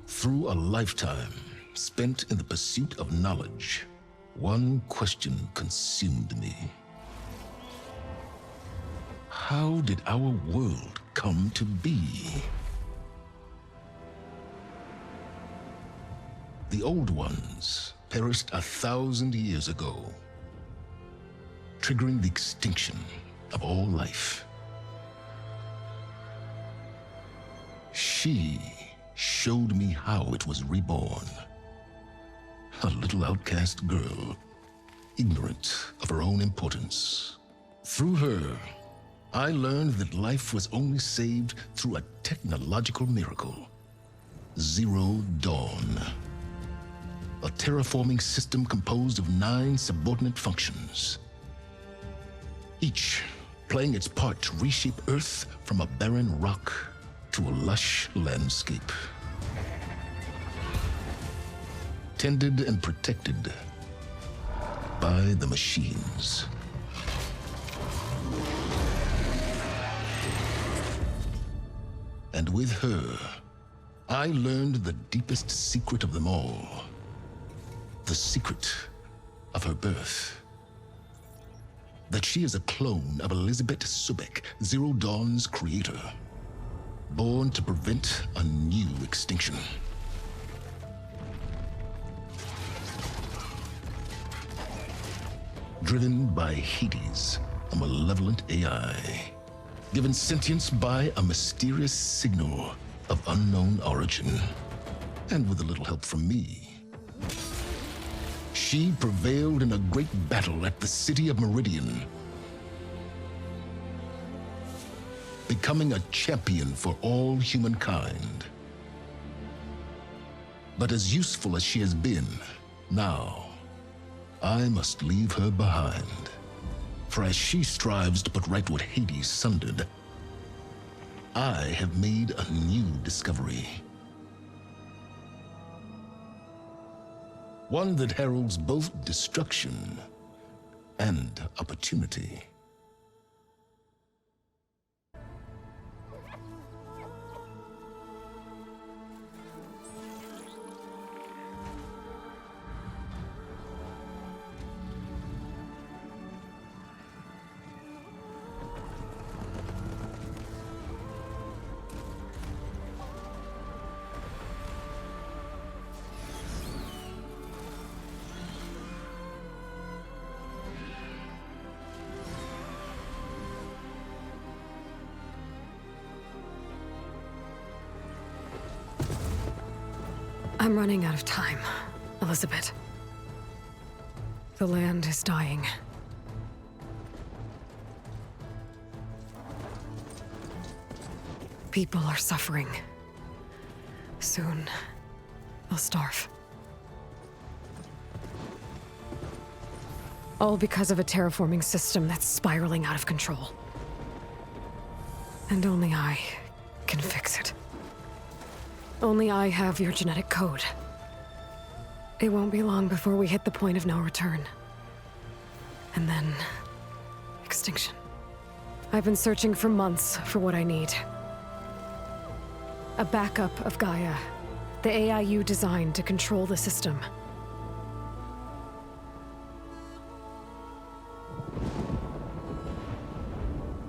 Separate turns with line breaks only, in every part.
Through a lifetime spent in the pursuit of knowledge, one question consumed me. How did our world come to be? The old ones perished 1,000 years ago, triggering the extinction of all life. She showed me how it was reborn. A little outcast girl, ignorant of her own importance. Through her, I learned that life was only saved through a technological miracle. Zero Dawn. A terraforming system composed of 9 subordinate functions, each playing its part to reshape Earth from a barren rock to a lush landscape. Tended and protected by the machines. And with her, I learned the deepest secret of them all. The secret of her birth. That she is a clone of Elizabeth Subek, Zero Dawn's creator. Born to prevent a new extinction. Driven by Hades, a malevolent AI. Given sentience by a mysterious signal of unknown origin. And with a little help from me, she prevailed in a great battle at the city of Meridian, becoming a champion for all humankind. But as useful as she has been, now, I must leave her behind. For as she strives to put right what Hades sundered, I have made a new discovery. One that heralds both destruction and opportunity.
I'm running out of time, Elizabeth. The land is dying. People are suffering. Soon, they'll starve. All because of a terraforming system that's spiraling out of control. And only I can fix it. Only I have your genetic code. It won't be long before we hit the point of no return. And then, extinction. I've been searching for months for what I need. A backup of Gaia, the AI you designed to control the system.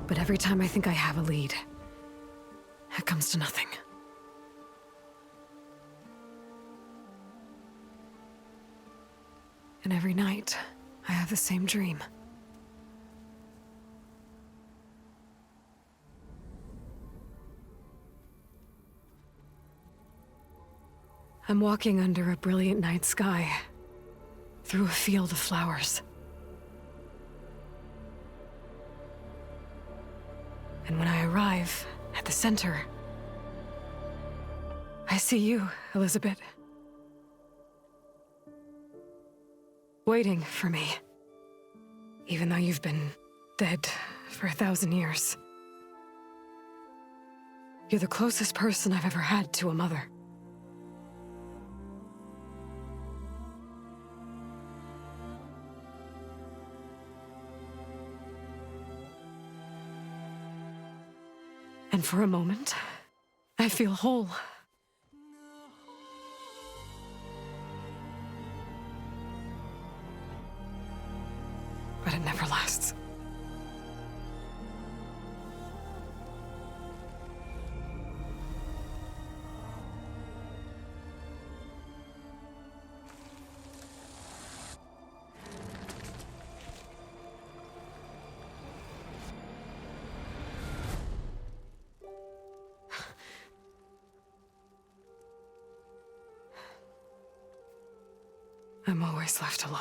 But every time I think I have a lead, it comes to nothing. And every night, I have the same dream. I'm walking under a brilliant night sky, through a field of flowers. And when I arrive at the center, I see you, Elizabeth. Waiting for me. Even though you've been dead for 1,000 years. You're the closest person I've ever had to a mother. And for a moment, I feel whole. I'm always left alone.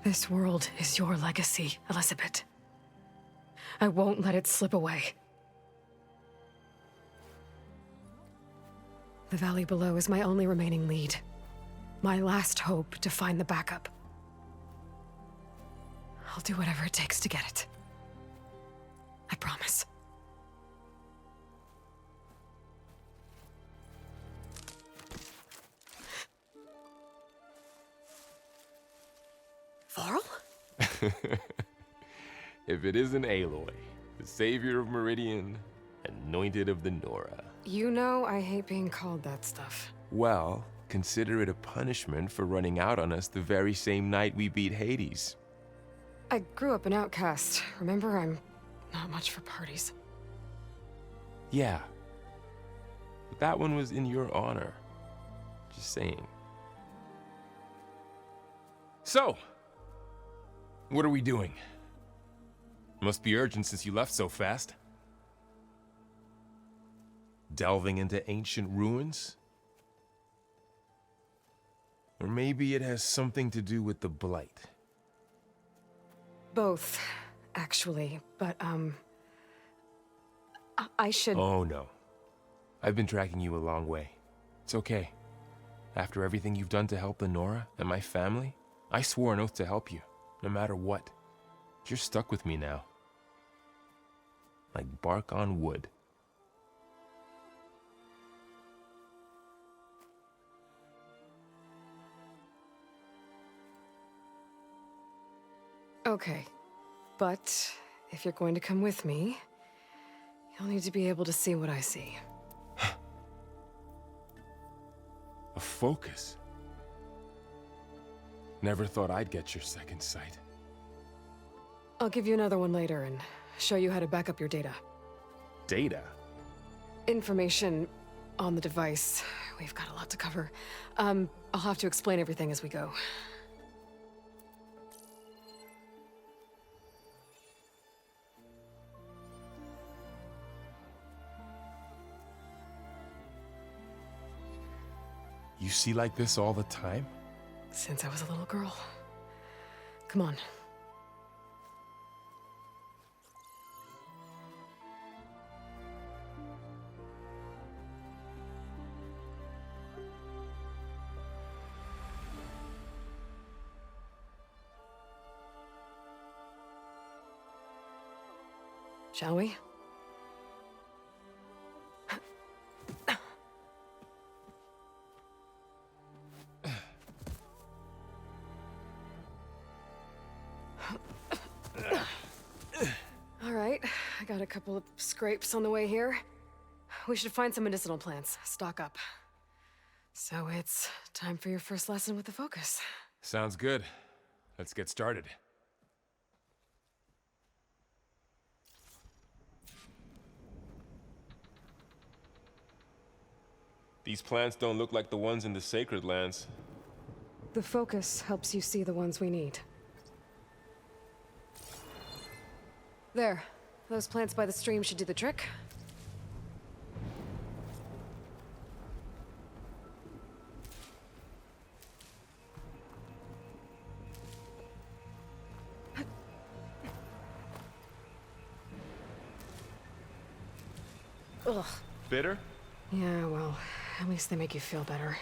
This world is your legacy, Elizabeth. I won't let it slip away. The valley below is my only remaining lead. My last hope to find the backup. I'll do whatever it takes to get it. I promise. Varl?
If it isn't Aloy, the savior of Meridian, anointed of the Nora.
You know I hate being called that stuff.
Well, consider it a punishment for running out on us the very same night we beat Hades.
I grew up an outcast. Remember, I'm not much for parties.
Yeah. But that one was in your honor. Just saying. So, what are we doing? Must be urgent since you left so fast. Delving into ancient ruins? Or maybe it has something to do with the Blight.
Both, actually, but, I should...
Oh, no. I've been tracking you a long way. It's okay. After everything you've done to help the Nora and my family, I swore an oath to help you, no matter what. You're stuck with me now. Like bark on wood.
Okay, but if you're going to come with me, you'll need to be able to see what I see.
A focus? Never thought I'd get your second sight.
I'll give you another one later and show you how to back up your data.
Data?
Information on the device. We've got a lot to cover. I'll have to explain everything as we go.
You see like this all the time?
Since I was a little girl. Come on. Shall we? All right, I got a couple of scrapes on the way here. We should find some medicinal plants, stock up. So it's time for your first lesson with the focus.
Sounds good. Let's get started. These plants don't look like the ones in the Sacred Lands.
The focus helps you see the ones we need. There. Those plants by the stream should do the trick. Ugh.
Bitter?
Yeah, well, at least they make you feel better.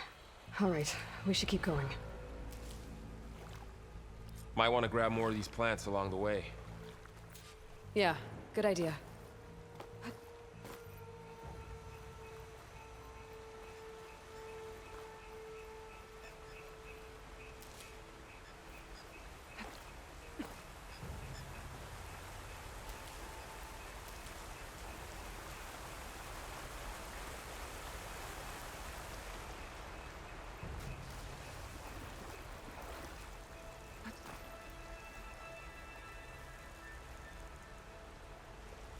All right, we should keep going.
Might want to grab more of these plants along the way.
Yeah, good idea.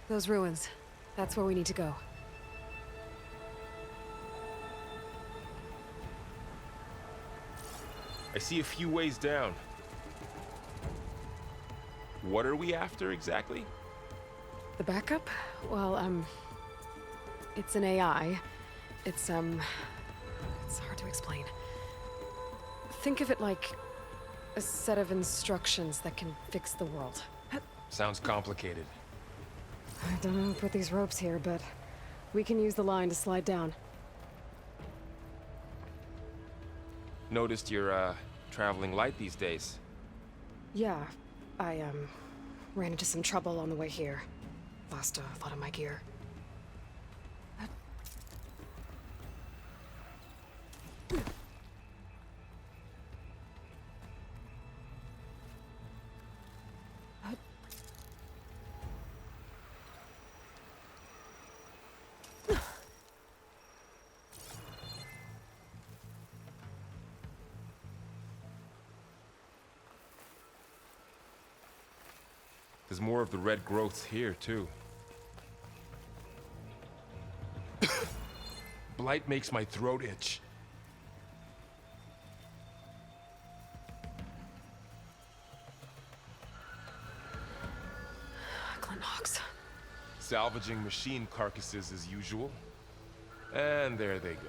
Those ruins. That's where we need to go.
I see a few ways down. What are we after exactly?
The backup? Well, it's an AI. It's hard to explain. Think of it like a set of instructions that can fix the world.
Sounds complicated.
I don't know who put these ropes here, but we can use the line to slide down.
Noticed you're, traveling light these days.
Yeah, I, ran into some trouble on the way here. Lost a lot of my gear.
There's more of the red growths here, too. Blight makes my throat itch.
Glenhawks.
Salvaging machine carcasses as usual. And there they go.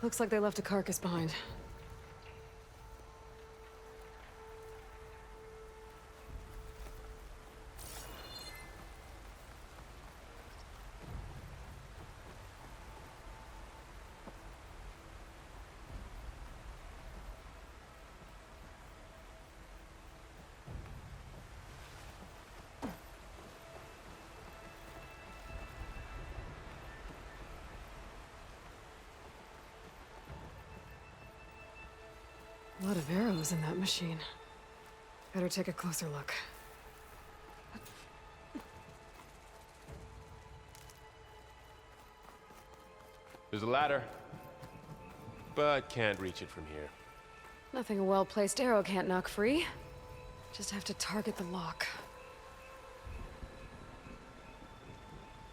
Looks like they left a carcass behind. A lot of arrows in that machine. Better take a closer look.
There's a ladder, but can't reach it from here.
Nothing a well-placed arrow can't knock free. Just have to target the lock.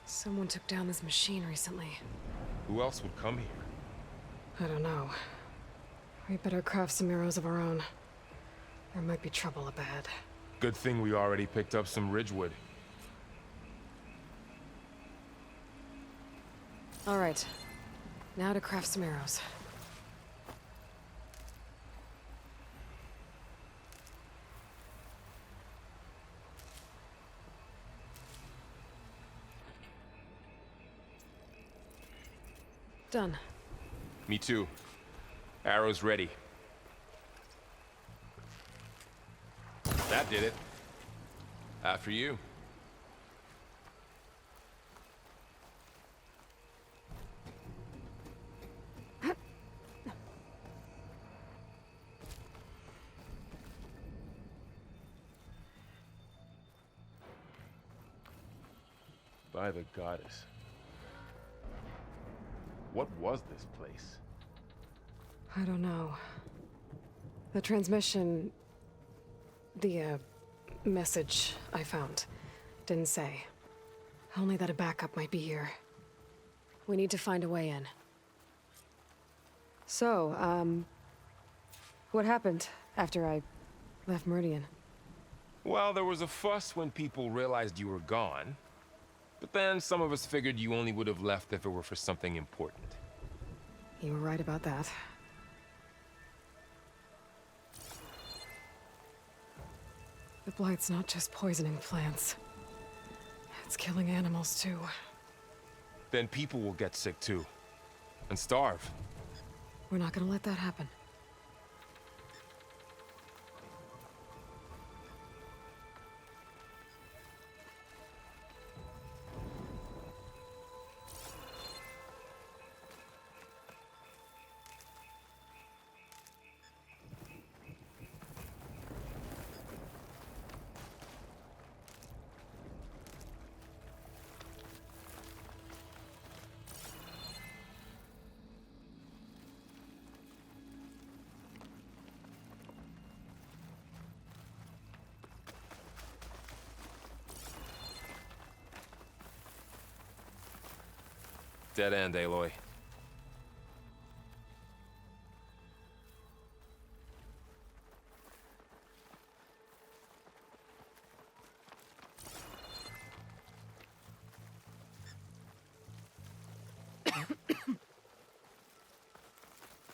Someone took down this machine recently.
Who else would come here?
I don't know. We better craft some arrows of our own. There might be trouble ahead.
Good thing we already picked up some ridgewood.
All right. Now to craft some arrows. Done.
Me too. Arrows ready. That did it. After you. By the goddess. What was this place?
I don't know. The transmission... The, message I found didn't say. Only that a backup might be here. We need to find a way in. So, what happened after I left Meridian?
Well, there was a fuss when people realized you were gone. But then some of us figured you only would have left if it were for something important.
You were right about that. The Blight's not just poisoning plants. It's killing animals, too.
Then people will get sick too. And starve.
We're not gonna let that happen.
Dead end, Aloy.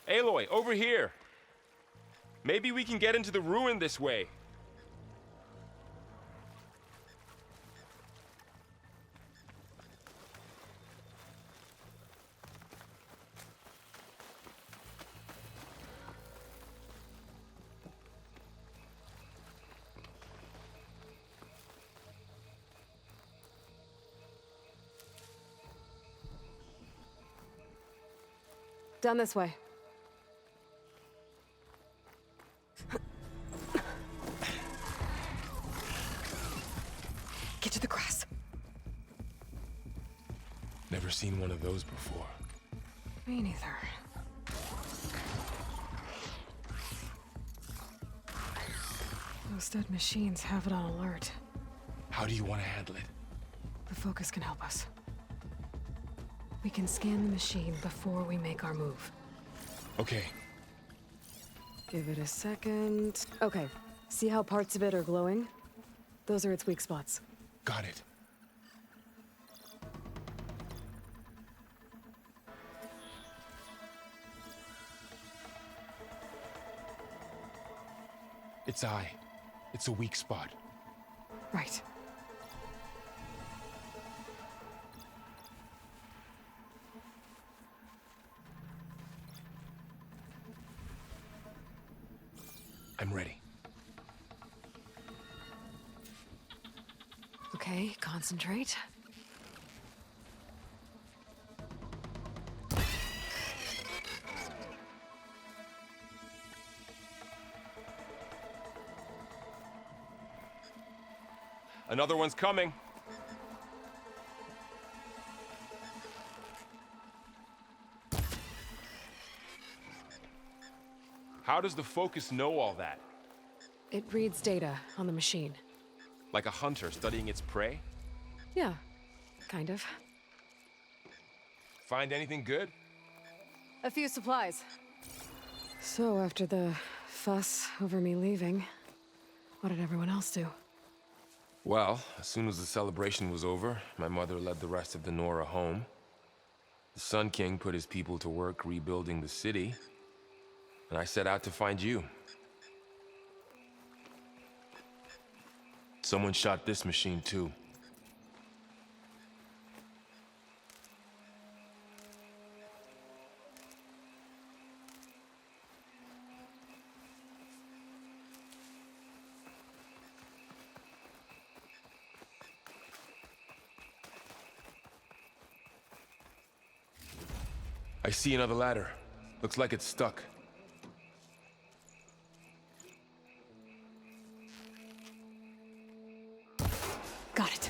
Aloy, over here! Maybe we can get into the ruin this way.
Down this way. Get to the grass.
Never seen one of those before.
Me neither. Those dead machines have it on alert.
How do you want to handle it?
The focus can help us. We can scan the machine before we make our move.
Okay.
Give it a second. Okay. See how parts of it are glowing? Those are its weak spots.
Got it. Its eye. It's a weak spot.
Right.
I'm ready.
Okay, concentrate.
Another one's coming. How does the focus know all that?
It reads data on the machine.
Like a hunter studying its prey?
Yeah, kind of.
Find anything good?
A few supplies. So, after the fuss over me leaving, what did everyone else do?
Well, as soon as the celebration was over, my mother led the rest of the Nora home. The Sun King put his people to work rebuilding the city, and I set out to find you. Someone shot this machine too. I see another ladder. Looks like it's stuck.
Got it.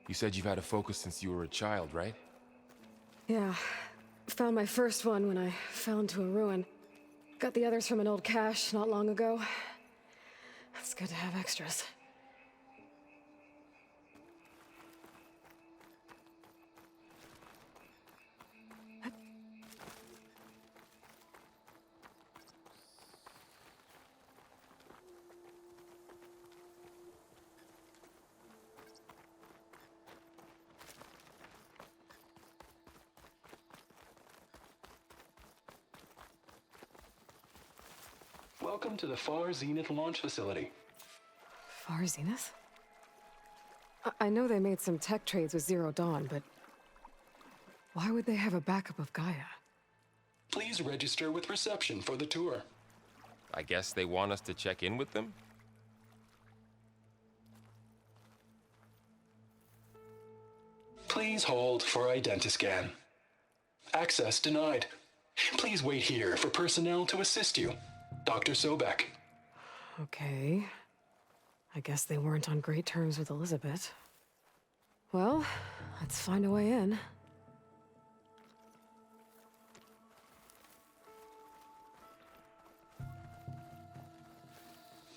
You said you've had a focus since you were a child, right?
Yeah. Found my first one when I fell into a ruin. Got the others from an old cache not long ago. It's good to have extras.
Welcome to the Far Zenith launch facility.
Far Zenith? I know they made some tech trades with Zero Dawn, but why would they have a backup of Gaia?
Please register with reception for the tour.
I guess they want us to check in with them?
Please hold for identiscan. Access denied. Please wait here for personnel to assist you. Dr. Sobek.
Okay. I guess they weren't on great terms with Elizabeth. Well, let's find a way in.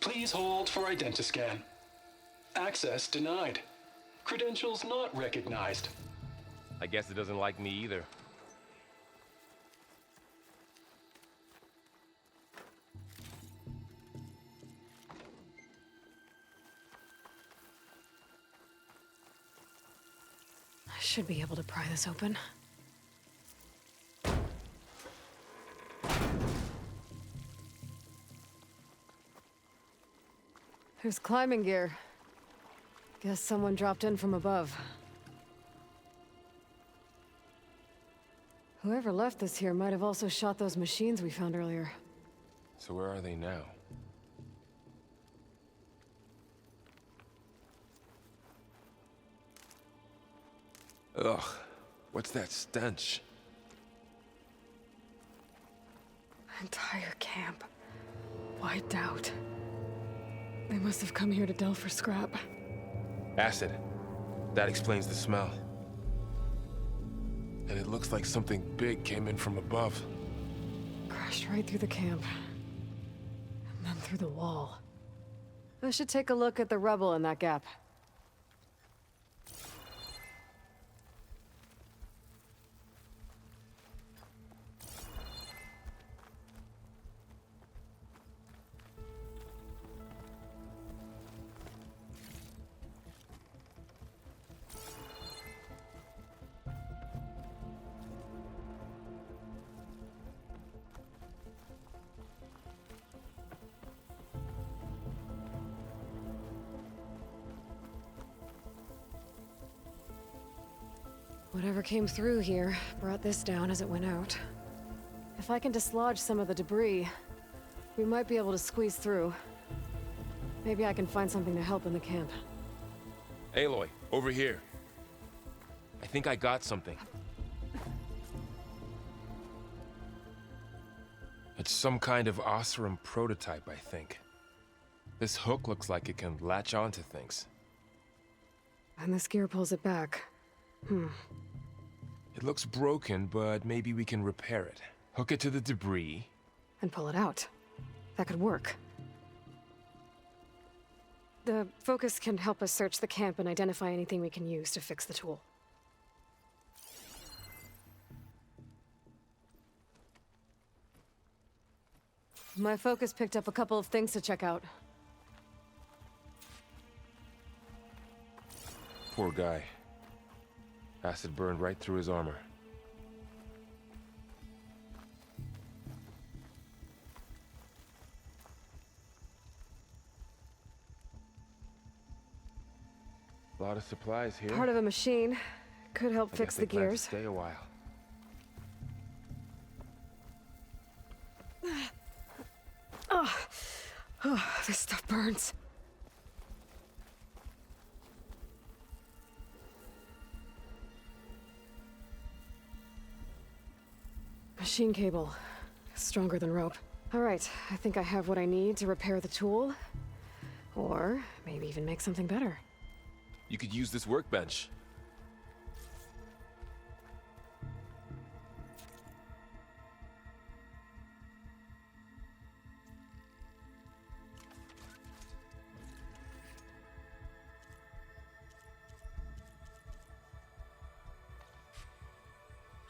Please hold for identiscan. Access denied. Credentials not recognized.
I guess it doesn't like me either.
Should be able to pry this open. There's climbing gear. Guess someone dropped in from above. Whoever left this here might have also shot those machines we found earlier.
So where are they now? Ugh, what's that stench?
Entire camp. Wiped out. They must have come here to delve for scrap.
Acid. That explains the smell. And it looks like something big came in from above.
Crashed right through the camp. And then through the wall. I should take a look at the rubble in that gap. Whatever came through here brought this down as it went out. If I can dislodge some of the debris, we might be able to squeeze through. Maybe I can find something to help in the camp.
Aloy, over here. I think I got something. It's some kind of Oseram prototype, I think. This hook looks like it can latch onto things.
And this gear pulls it back.
It looks broken, but maybe we can repair it. Hook it to the debris.
And pull it out. That could work. The focus can help us search the camp and identify anything we can use to fix the tool. My focus picked up a couple of things to check out.
Poor guy. Acid burned right through his armor. A lot of supplies here.
Part of a machine. Could help
I
fix
guess they
the
plan to
gears.
stay a while.
Oh, this stuff burns. Machine cable. Stronger than rope. All right, I think I have what I need to repair the tool. Or maybe even make something better.
You could use this workbench.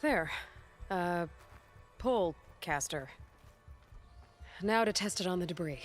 There. Pole caster. Now to test it on the debris.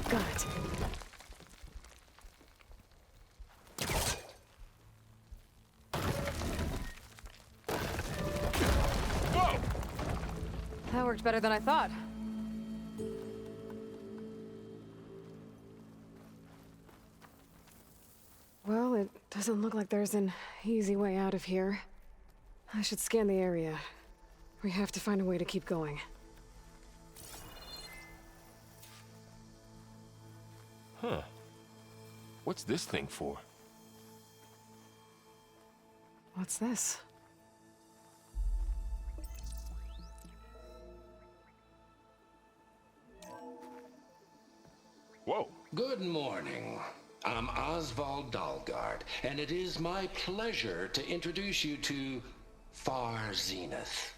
Got it.
Whoa!
That worked better than I thought. Well, it doesn't look like there's an easy way out of here. I should scan the area. We have to find a way to keep going.
Huh. What's this thing for?
What's this?
Good morning. I'm Oswald Dalgard, and it is my pleasure to introduce you to Far Zenith.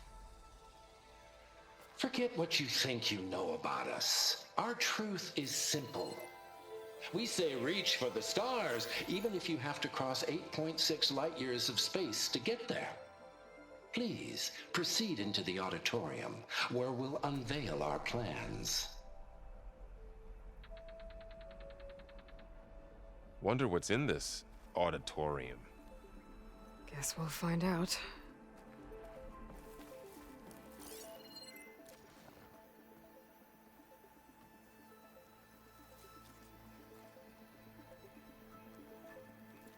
Forget what you think you know about us. Our truth is simple. We say reach for the stars, even if you have to cross 8.6 light years of space to get there. Please proceed into the auditorium, where we'll unveil our plans.
Wonder what's in this auditorium.
Guess we'll find out.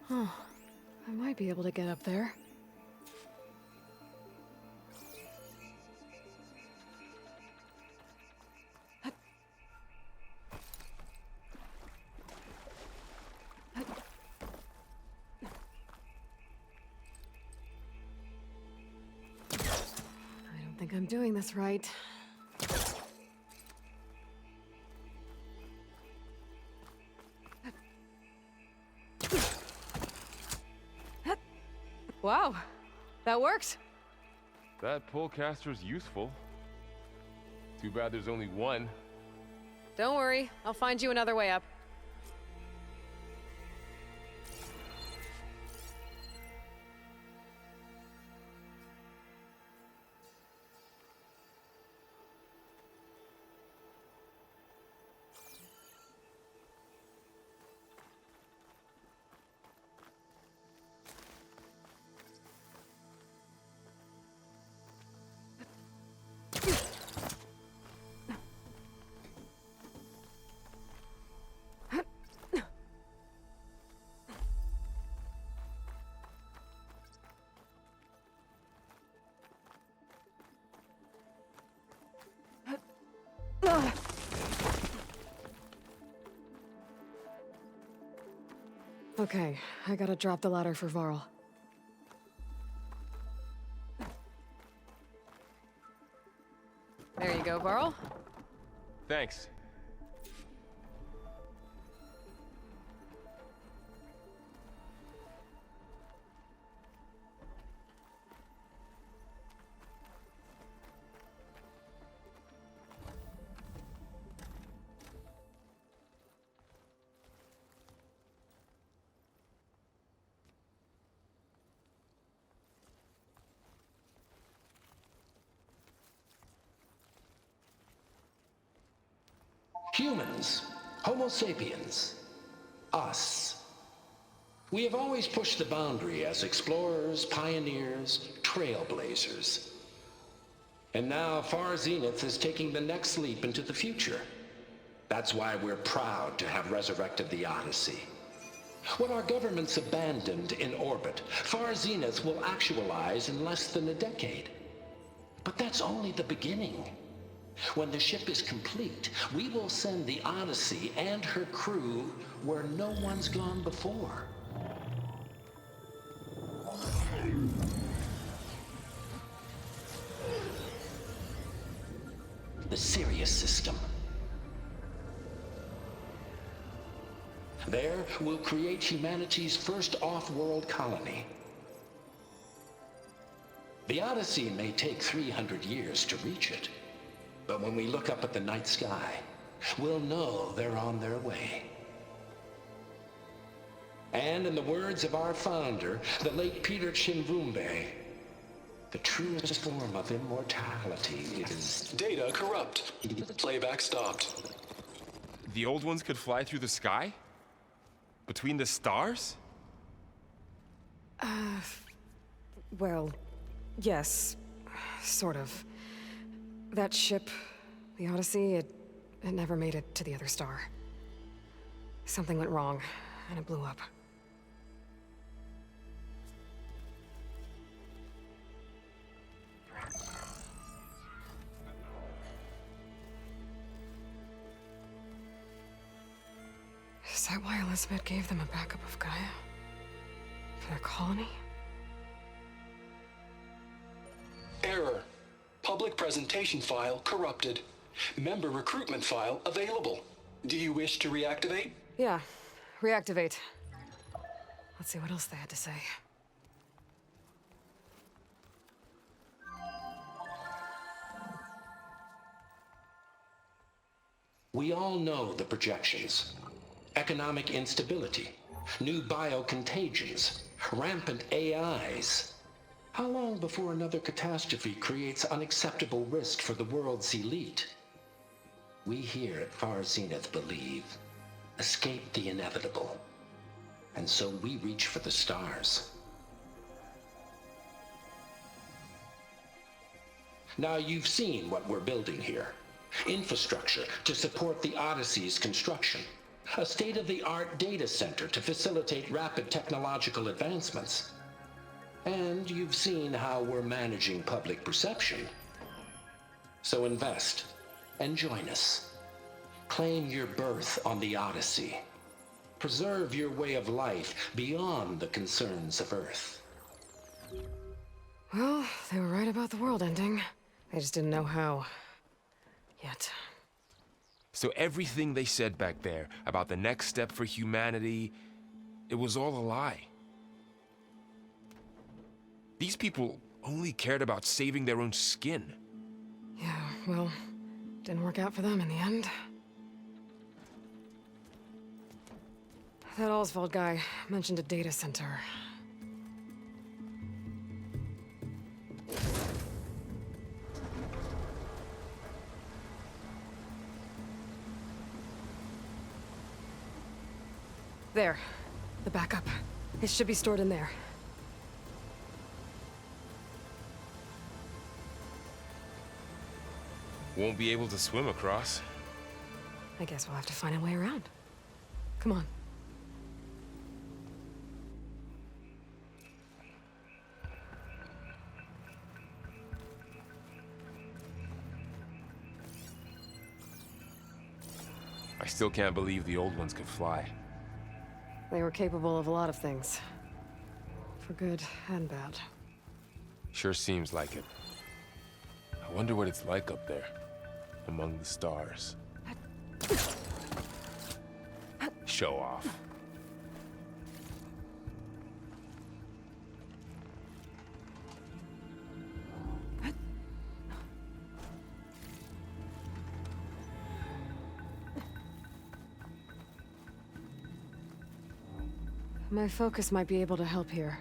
Huh. I might be able to get up there. I don't think I'm doing this right. Wow, that worked.
That pullcaster's useful. Too bad there's only one.
Don't worry, I'll find you another way up. Okay, I gotta drop the ladder for Varl. There you go, Varl.
Thanks.
Humans, Homo sapiens, us. We have always pushed the boundary as explorers, pioneers, trailblazers. And now Far Zenith is taking the next leap into the future. That's why we're proud to have resurrected the Odyssey. What our governments abandoned in orbit, Far Zenith will actualize in less than a decade. But that's only the beginning. When the ship is complete, we will send the Odyssey and her crew where no one's gone before. The Sirius system. There, we'll create humanity's first off-world colony. The Odyssey may take 300 years to reach it. But when we look up at the night sky, we'll know they're on their way. And in the words of our founder, the late Peter Chinvumbe, the truest form of immortality is...
Data corrupt. Playback stopped.
The old ones could fly through the sky? Between the stars?
Well, yes, sort of. That ship, the Odyssey, it never made it to the other star. Something went wrong, and it blew up. Is that why Elizabeth gave them a backup of Gaia? For their colony?
Error. Public presentation file corrupted. Member recruitment file available. Do you wish to reactivate?
Yeah, reactivate. Let's see what else they had to say.
We all know the projections. Economic instability, new biocontagions, rampant AIs. How long before another catastrophe creates unacceptable risk for the world's elite? We here at Far Zenith believe, escape the inevitable. And so we reach for the stars. Now you've seen what we're building here. Infrastructure to support the Odyssey's construction. A state-of-the-art data center to facilitate rapid technological advancements. And you've seen how we're managing public perception. So invest and join us. Claim your berth on the Odyssey. Preserve your way of life beyond the concerns of Earth.
Well, they were right about the world ending. They just didn't know how. Yet.
So everything they said back there about the next step for humanity, it was all a lie. These people only cared about saving their own skin.
Yeah, well, didn't work out for them in the end. That Oswald guy mentioned a data center. There. The backup. It should be stored in there.
Won't be able to swim across.
I guess we'll have to find a way around. Come on.
I still can't believe the old ones could fly.
They were capable of a lot of things. For good and bad.
Sure seems like it. I wonder what it's like up there, among the stars. Show off.
My focus might be able to help here.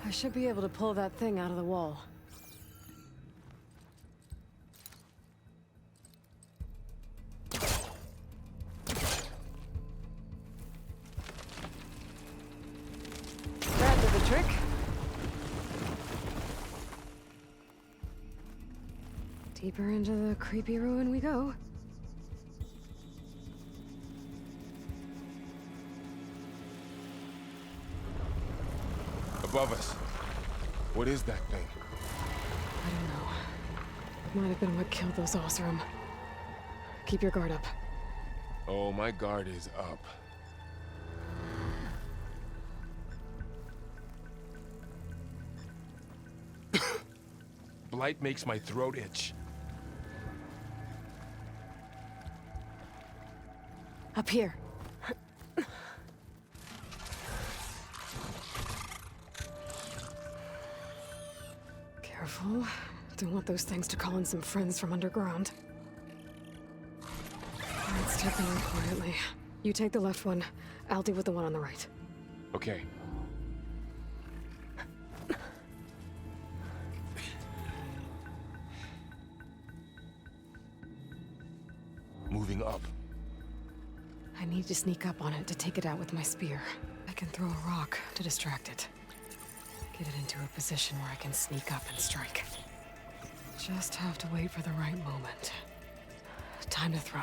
I should be able to pull that thing out of the wall. That did the trick. Deeper into the creepy ruin we go.
Above us. What is that thing?
I don't know. It might have been what killed those Osram. Keep your guard up.
Oh, my guard is up. Blight makes my throat itch.
Up here. Careful. Don't want those things to call in some friends from underground. Alright, step in quietly. You take the left one. I'll deal with the one on the right.
Okay. Moving up.
I need to sneak up on it to take it out with my spear. I can throw a rock to distract it. Get it into a position where I can sneak up and strike. Just have to wait for the right moment. Time to throw.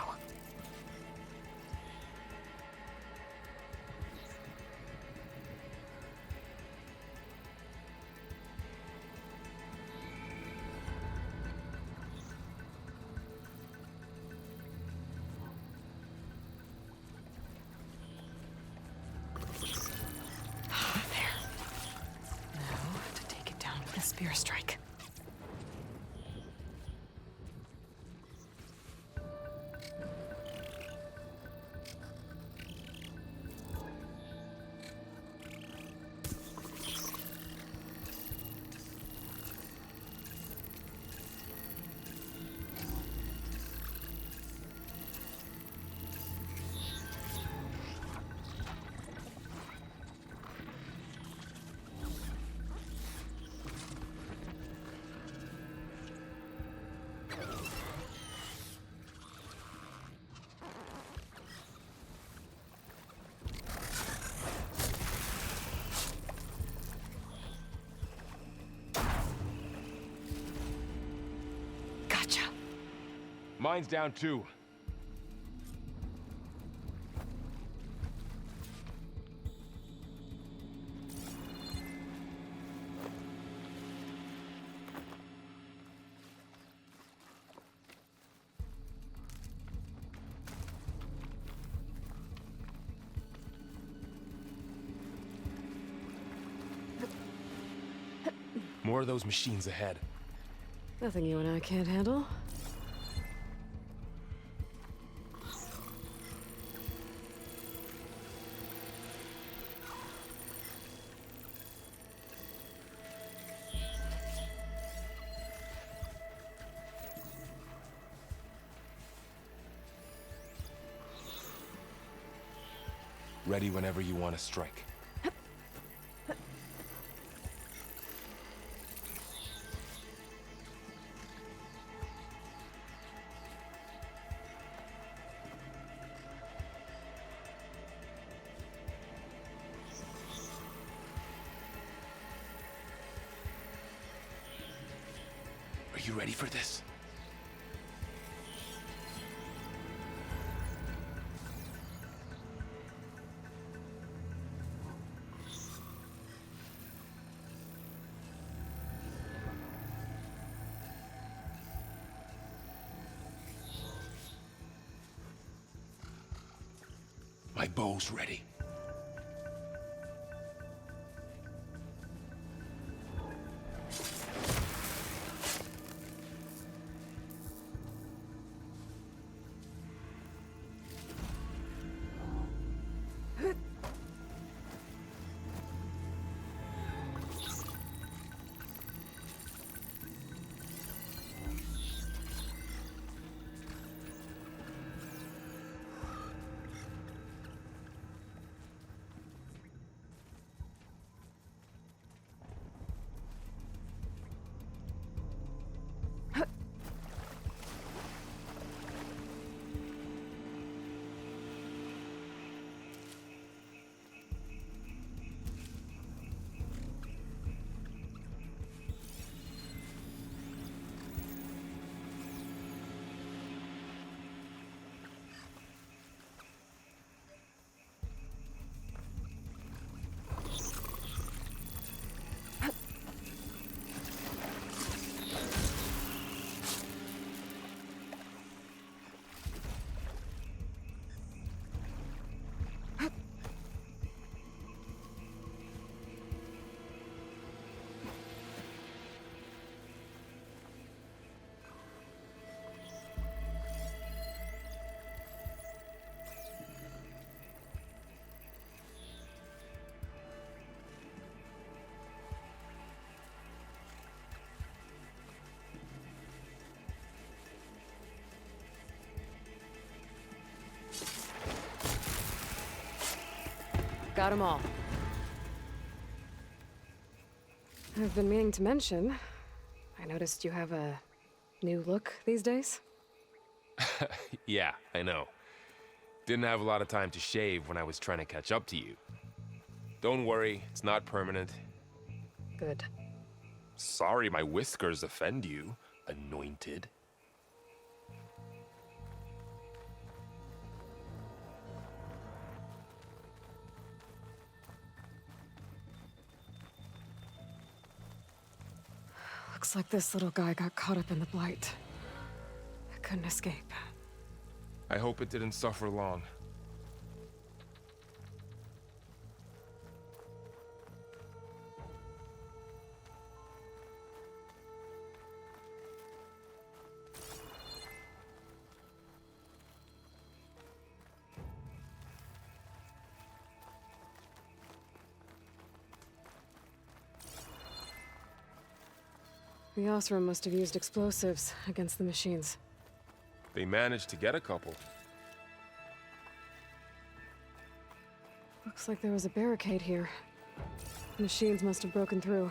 Spear strike.
Mine's down too. More of those machines ahead.
Nothing you and I can't handle.
Ready whenever you want to strike. Are you ready for this? My bow's ready.
Got 'em all. I've been meaning to mention, I noticed you have a new look these days.
Yeah, I know. Didn't have a lot of time to shave when I was trying to catch up to you. Don't worry, it's not permanent.
Good.
Sorry my whiskers offend you, anointed.
Looks like this little guy got caught up in the blight. I couldn't escape.
I hope it didn't suffer long.
The Osram must have used explosives against the machines.
They managed to get a couple.
Looks like there was a barricade here. Machines must have broken through.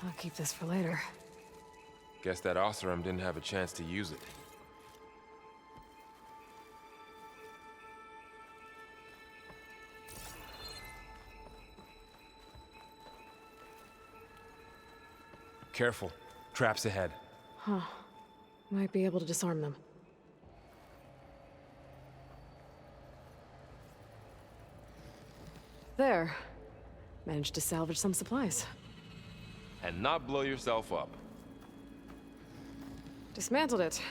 I'll keep this for later.
Guess that Osram didn't have a chance to use it. Careful. Traps ahead.
Huh. Might be able to disarm them. There. Managed to salvage some supplies.
And not blow yourself up.
Dismantled it.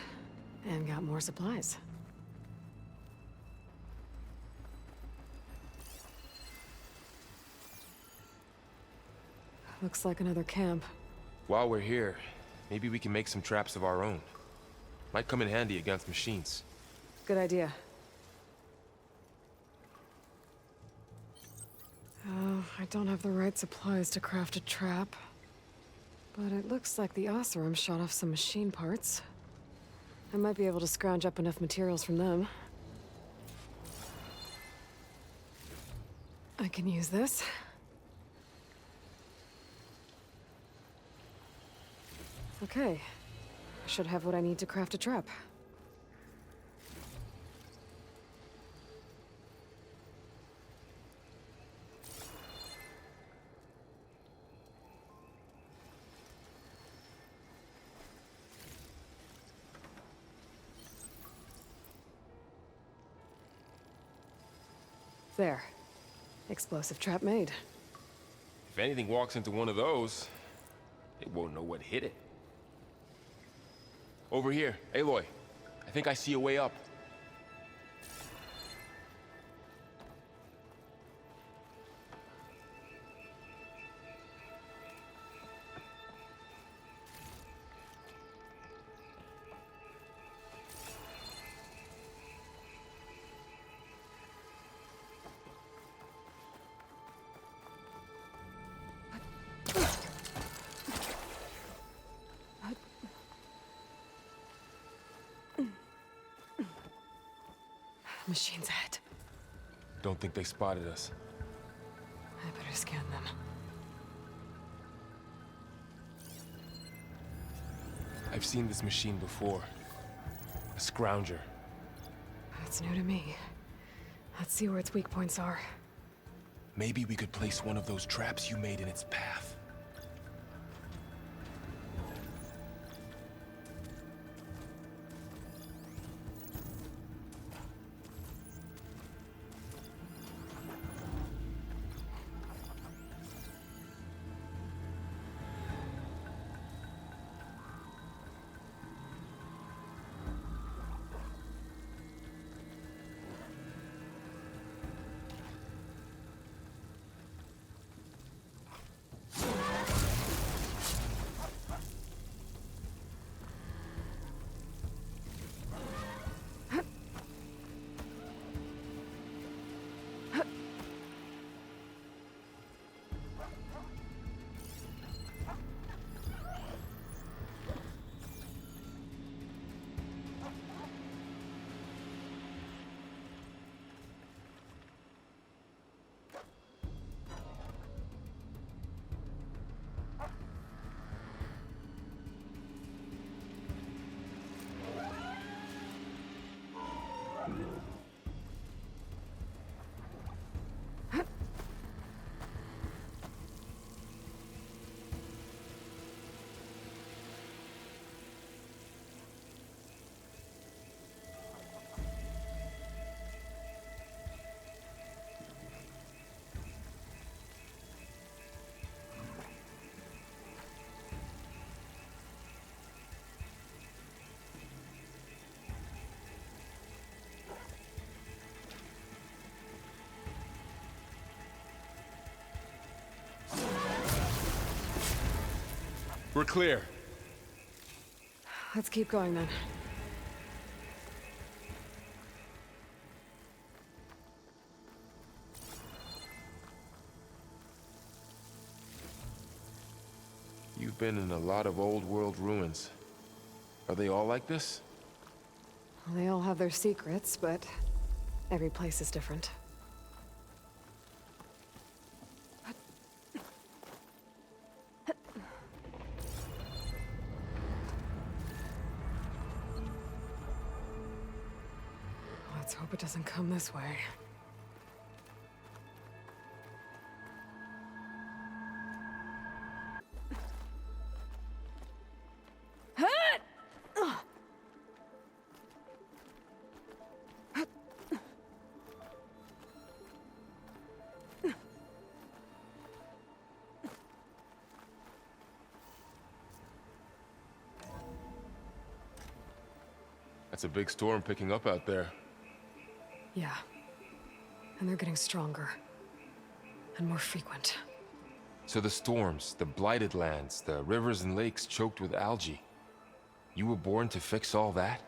And got more supplies. Looks like another camp.
While we're here, maybe we can make some traps of our own. Might come in handy against machines.
Good idea. Oh, I don't have the right supplies to craft a trap. But it looks like the Oseram shot off some machine parts. I might be able to scrounge up enough materials from them. I can use this. Okay. I should have what I need to craft a trap. There. Explosive trap made.
If anything walks into one of those, it won't know what hit it. Over here, Aloy. I think I see a way up.
Machines ahead.
Don't think they spotted us.
I better scan them.
I've seen this machine before. A scrounger.
That's new to me. Let's see where its weak points are.
Maybe we could place one of those traps you made in its path. We're clear.
Let's keep going then.
You've been in a lot of old world ruins. Are they all like this?
Well, they all have their secrets, but every place is different. Let's hope it doesn't come this way.
That's a big storm picking up out there.
Yeah. And they're getting stronger. And more frequent.
So the storms, the blighted lands, the rivers and lakes choked with algae. You were born to fix all that?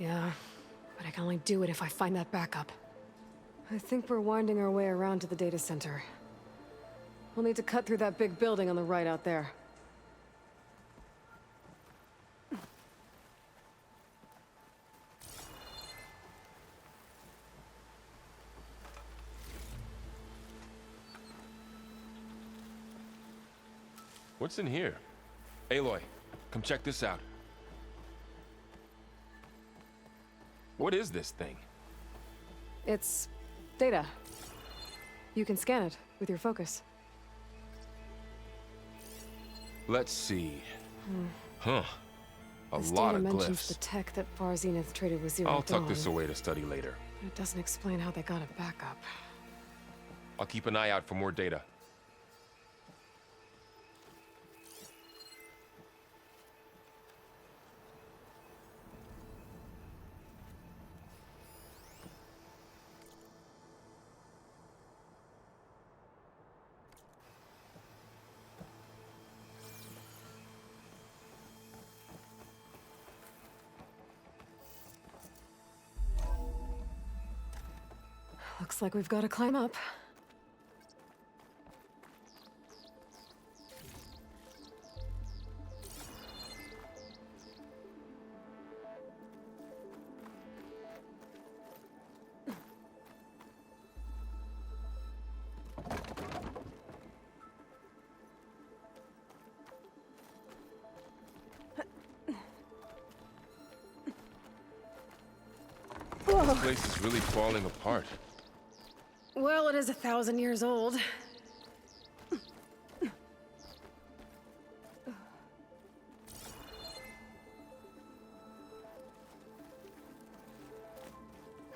Yeah, but I can only do it if I find that backup. I think we're winding our way around to the data center. We'll need to cut through that big building on the right out there.
What's in here? Aloy, come check this out. What is this thing?
It's data. You can scan it with your focus.
Let's see. Huh. A
This
lot
data
of
mentions
glyphs.
the tech that Far Zenith traded with Zero
I'll tuck
Dawn.
this away to study later.
It doesn't explain how they got it back up.
I'll keep an eye out for more data.
Looks like we've got to climb up.
This place is really falling apart.
Well, it is 1,000 years old.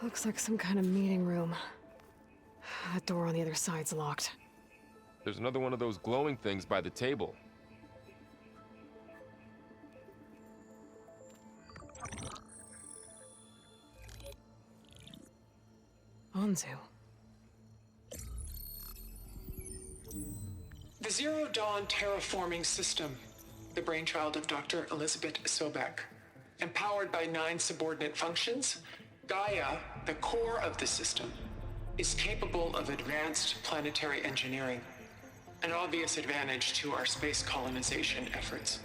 Looks like some kind of meeting room. That door on the other side's locked.
There's another one of those glowing things by the table.
Anzu.
The Zero Dawn terraforming system, the brainchild of Dr. Elizabeth Sobek. Empowered by 9 subordinate functions, Gaia, the core of the system, is capable of advanced planetary engineering, an obvious advantage to our space colonization efforts.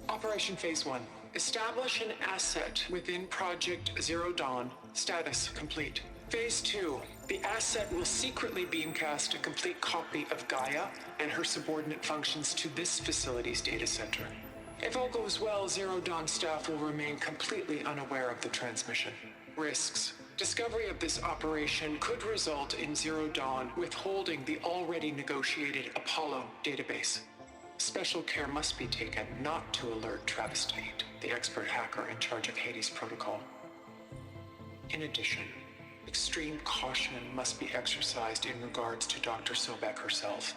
Operation Phase 1. Establish an asset within Project Zero Dawn. Status complete. Phase 2. The asset will secretly beamcast a complete copy of Gaia and her subordinate functions to this facility's data center. If all goes well, Zero Dawn staff will remain completely unaware of the transmission. Risks. Discovery of this operation could result in Zero Dawn withholding the already negotiated Apollo database. Special care must be taken not to alert Travis Tate, the expert hacker in charge of Hades Protocol. In addition, extreme caution must be exercised in regards to Dr. Sobek herself.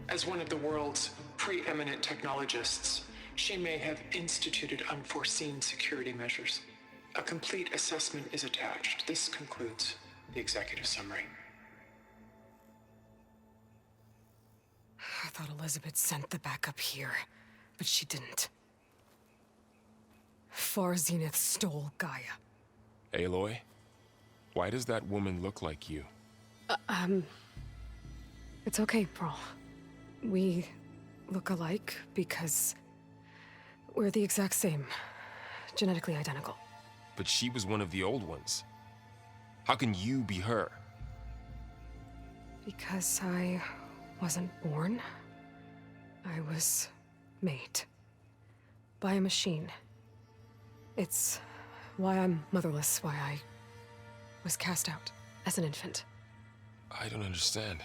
As one of the world's preeminent technologists, she may have instituted unforeseen security measures. A complete assessment is attached. This concludes the executive summary.
I thought Elizabeth sent the backup here, but she didn't. Far Zenith stole Gaia.
Aloy? Why does that woman look like you?
It's okay, Pearl. We look alike because we're the exact same. Genetically identical.
But she was one of the old ones. How can you be her?
Because I wasn't born. I was made. By a machine. It's why I'm motherless, why I was cast out as an infant.
I don't understand.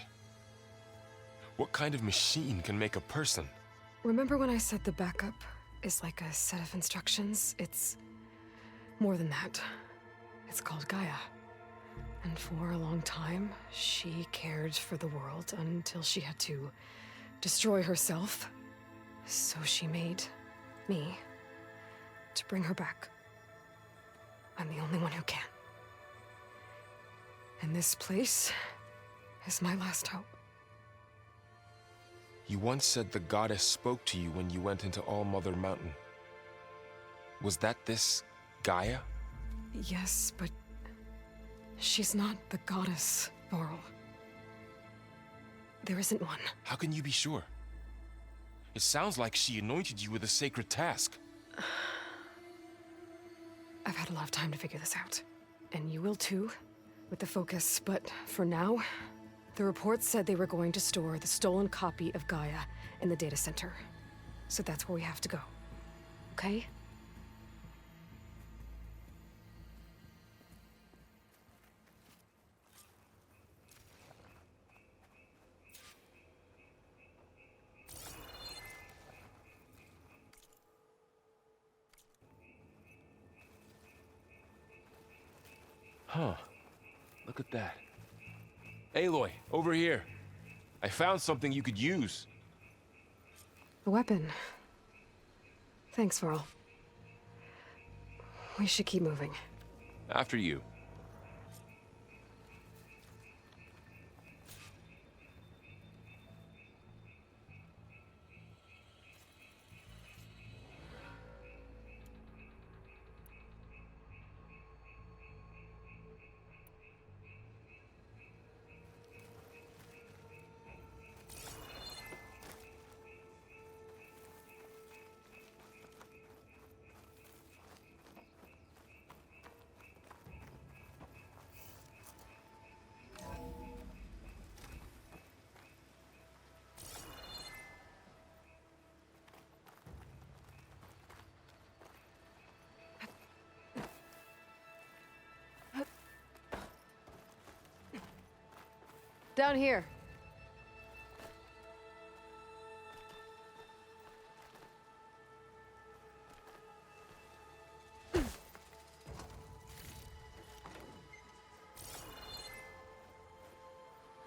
What kind of machine can make a person?
Remember when I said the backup is like a set of instructions? It's more than that. It's called Gaia. And for a long time, she cared for the world until she had to destroy herself. So she made me to bring her back. I'm the only one who can. And this place is my last hope.
You once said the goddess spoke to you when you went into All-Mother Mountain. Was that this Gaia?
Yes, but she's not the goddess, Laurel. There isn't one.
How can you be sure? It sounds like she anointed you with a sacred task.
I've had a lot of time to figure this out. And you will too, with the focus. But for now, the reports said they were going to store the stolen copy of Gaia in the data center. So that's where we have to go. Okay?
Huh. Look at that. Aloy, over here. I found something you could use.
A weapon. Thanks, Varl. We should keep moving.
After you.
Down here.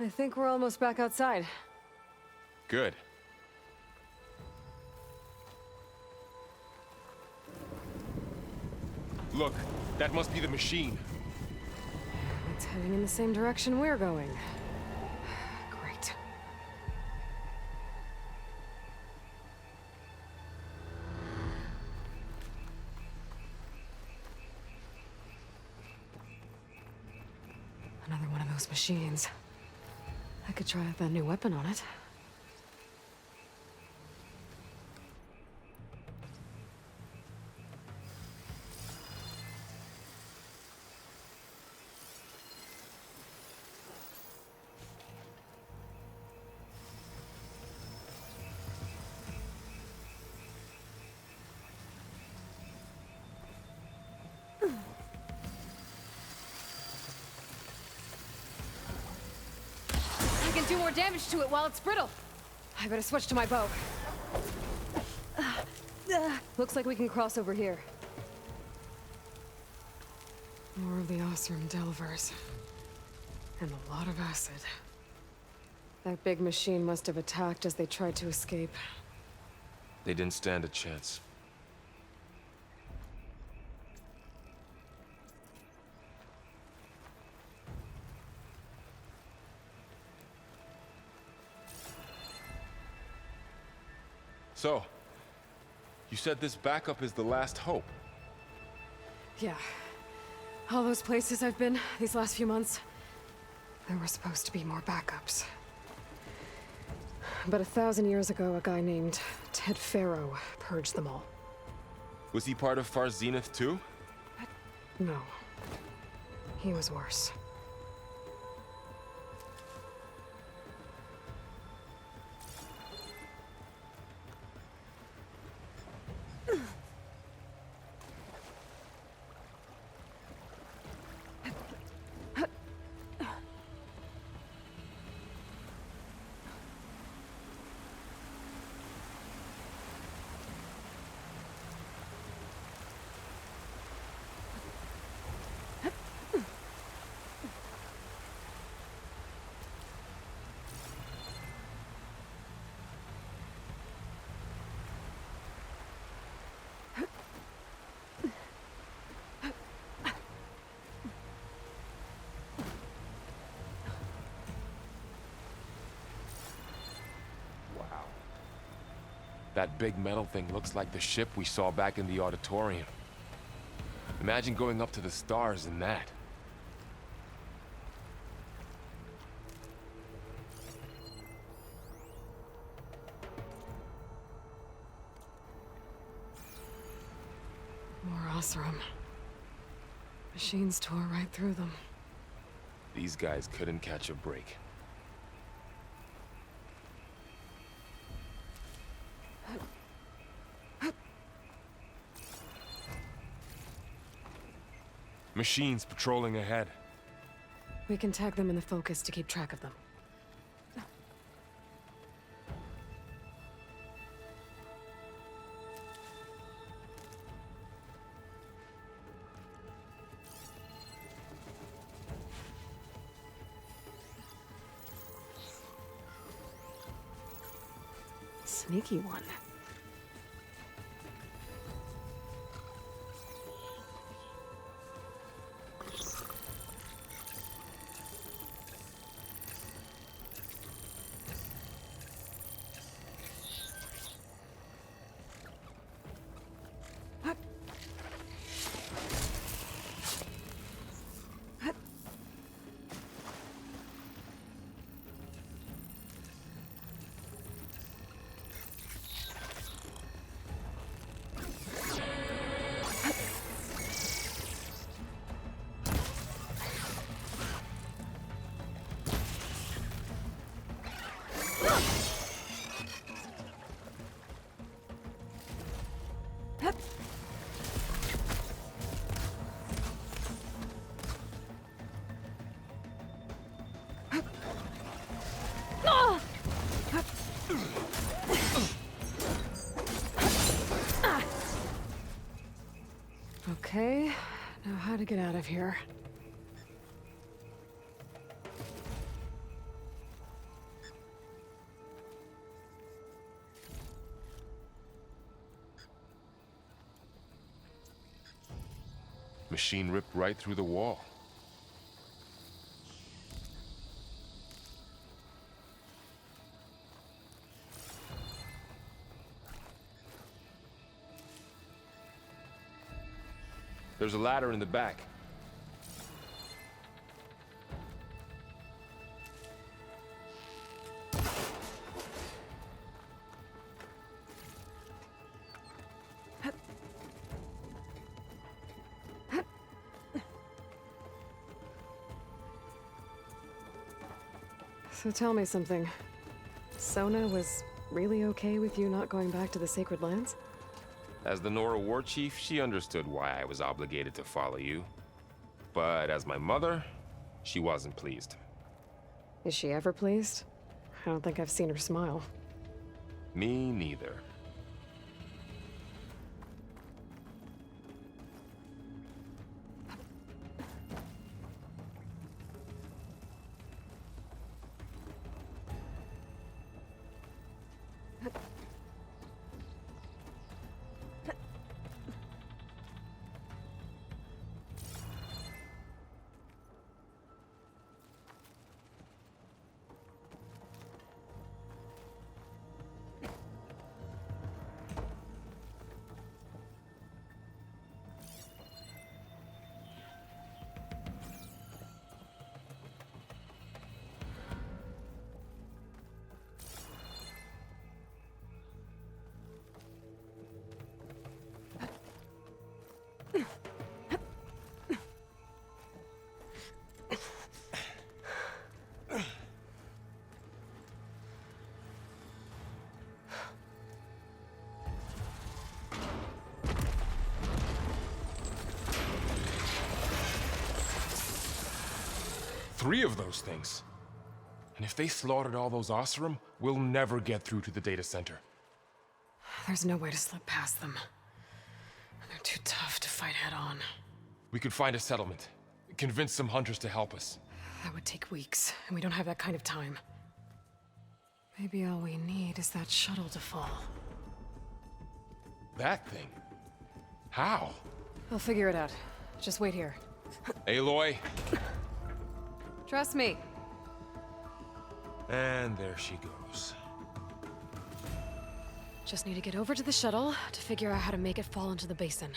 I think we're almost back outside.
Good. Look, that must be the machine.
It's heading in the same direction we're going. Great. Another one of those machines. I could try out that new weapon on it. I can do more damage to it while it's brittle. I better switch to my bow. Looks like we can cross over here. More of the Osram Delvers. And a lot of acid. That big machine must have attacked as they tried to escape.
They didn't stand a chance. So, you said this backup is the last hope.
Yeah. All those places I've been these last few months, there were supposed to be more backups. But 1,000 years ago, a guy named Ted Faro purged them all.
Was he part of Far Zenith too?
No. He was worse.
That big metal thing looks like the ship we saw back in the auditorium. Imagine going up to the stars in that.
More Osram. Machines tore right through them.
These guys couldn't catch a break. Machines patrolling ahead.
We can tag them in the focus to keep track of them. Sneaky one. Okay, now how to get out of here.
Machine ripped right through the wall. There's a ladder in the back.
So tell me something. Sona was really okay with you not going back to the Sacred Lands?
As the Nora war chief, she understood why I was obligated to follow you. But as my mother, she wasn't pleased.
Is she ever pleased? I don't think I've seen her smile.
Me neither. Three of those things. And if they slaughtered all those Osram, we'll never get through to the data center.
There's no way to slip past them. They're too tough to fight head on.
We could find a settlement. Convince some hunters to help us.
That would take weeks, and we don't have that kind of time. Maybe all we need is that shuttle to fall.
That thing? How?
I'll figure it out. Just wait here.
Aloy.
Trust me.
And there she goes.
Just need to get over to the shuttle to figure out how to make it fall into the basin.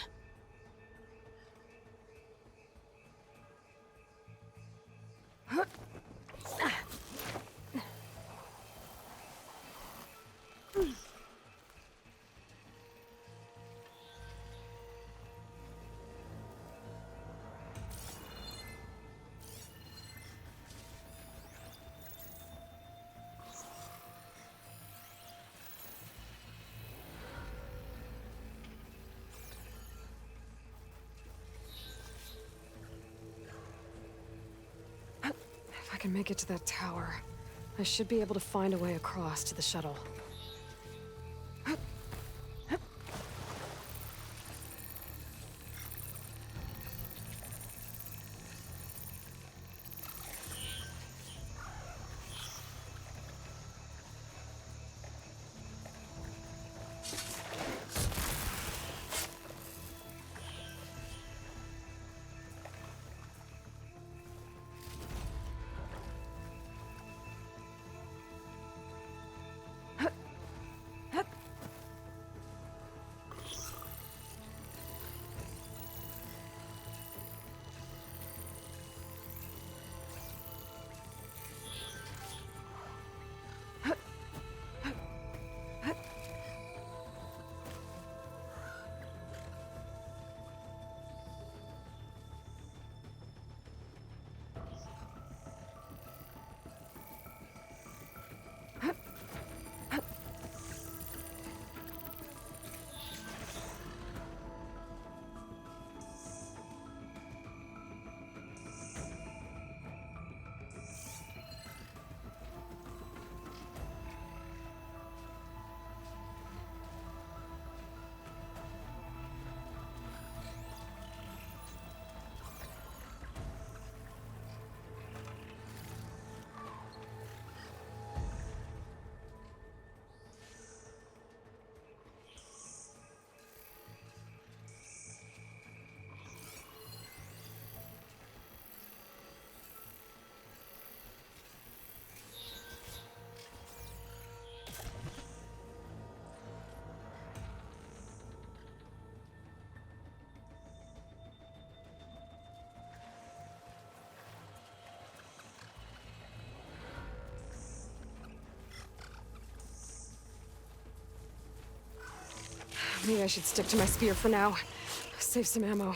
If I can make it to that tower, I should be able to find a way across to the shuttle. Maybe I should stick to my spear for now. Save some ammo.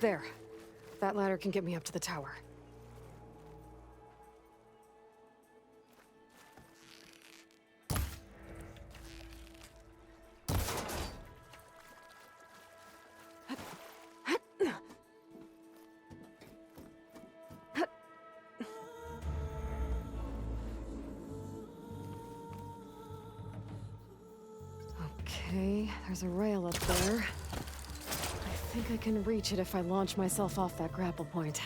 There. That ladder can get me up to the tower. Okay, there's a rail up there. I think I can reach it if I launch myself off that grapple point.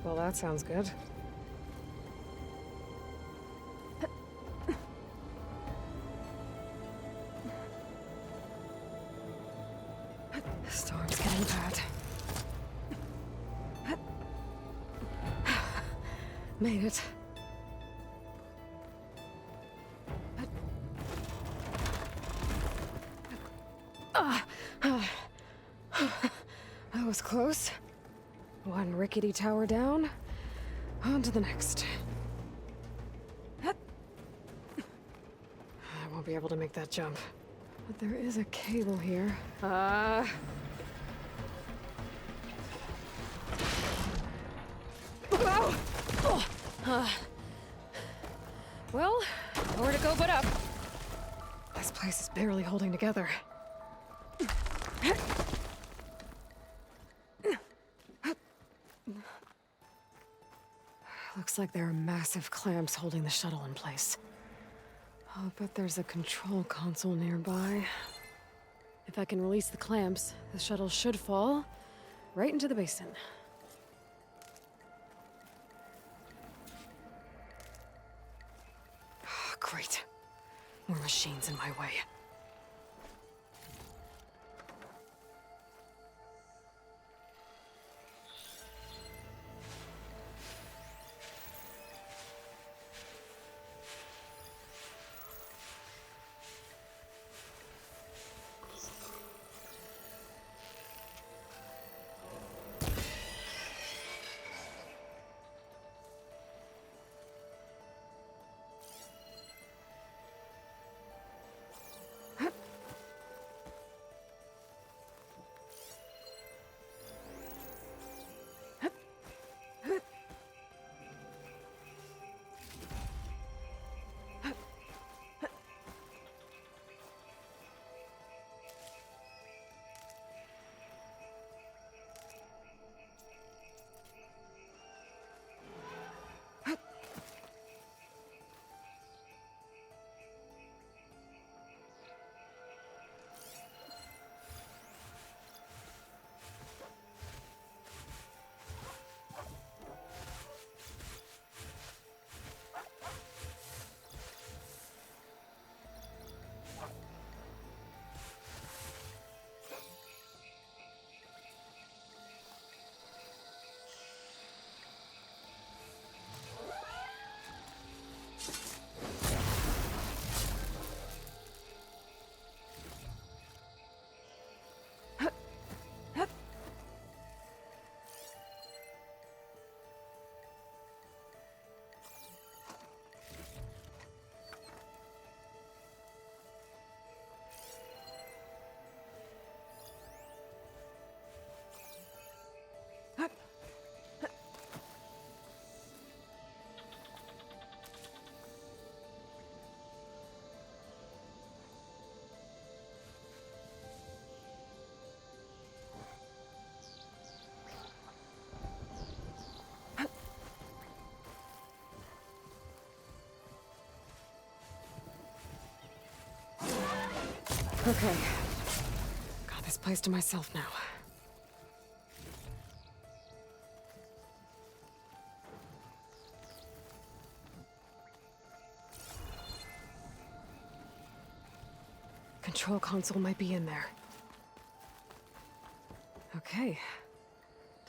Well, that sounds good. Storm's getting bad. Made it. That was close. One rickety tower down. On to the next. I won't be able to make that jump. But there is a cable here. Well, nowhere to go but up. This place is barely holding together. Looks like there are massive clamps holding the shuttle in place. I'll bet there's a control console nearby. If I can release the clamps, the shuttle should fall right into the basin. Great. More machines in my way. Okay. Got this place to myself now. Control console might be in there. Okay.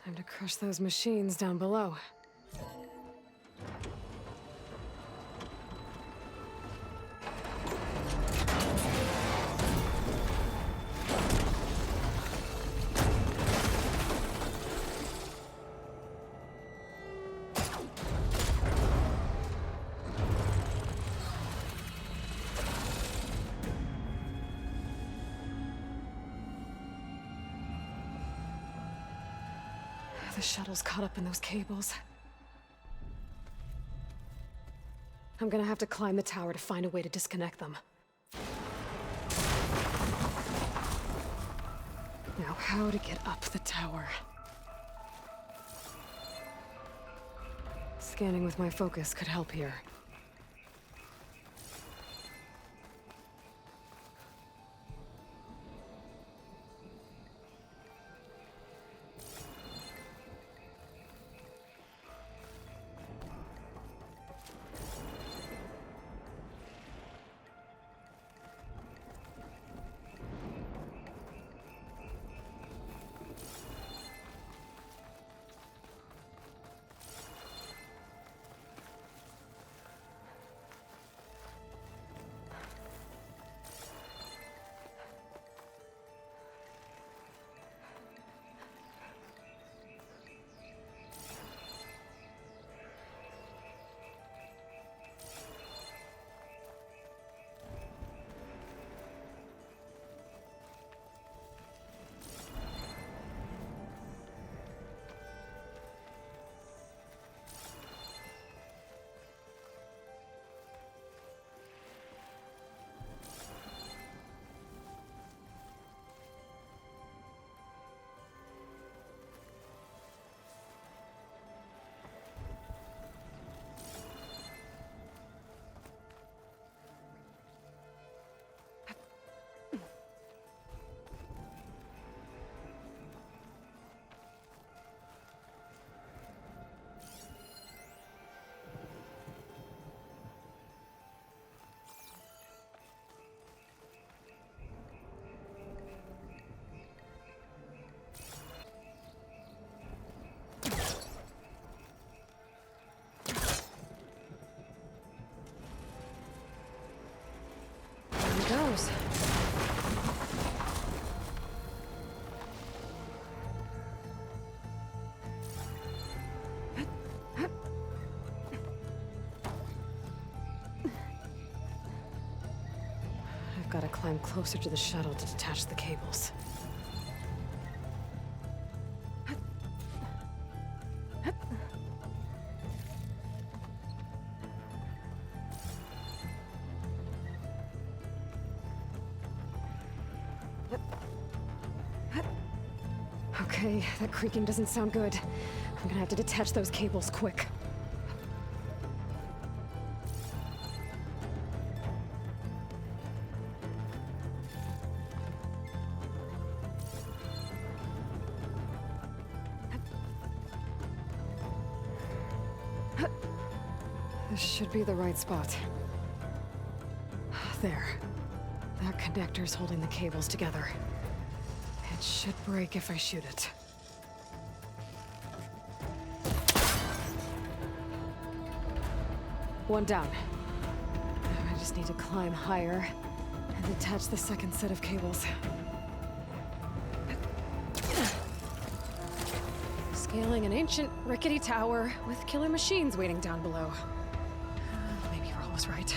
Time to crush those machines down below. The shuttle's caught up in those cables. I'm gonna have to climb the tower to find a way to disconnect them. Now, how to get up the tower? Scanning with my focus could help here. Here it goes. I've got to climb closer to the shuttle to detach the cables. Okay, that creaking doesn't sound good. I'm gonna have to detach those cables quick. This should be the right spot. There. That connector's holding the cables together. It should break if I shoot it. One down. Now I just need to climb higher and detach the second set of cables. Scaling an ancient, rickety tower with killer machines waiting down below. Maybe Earl was right.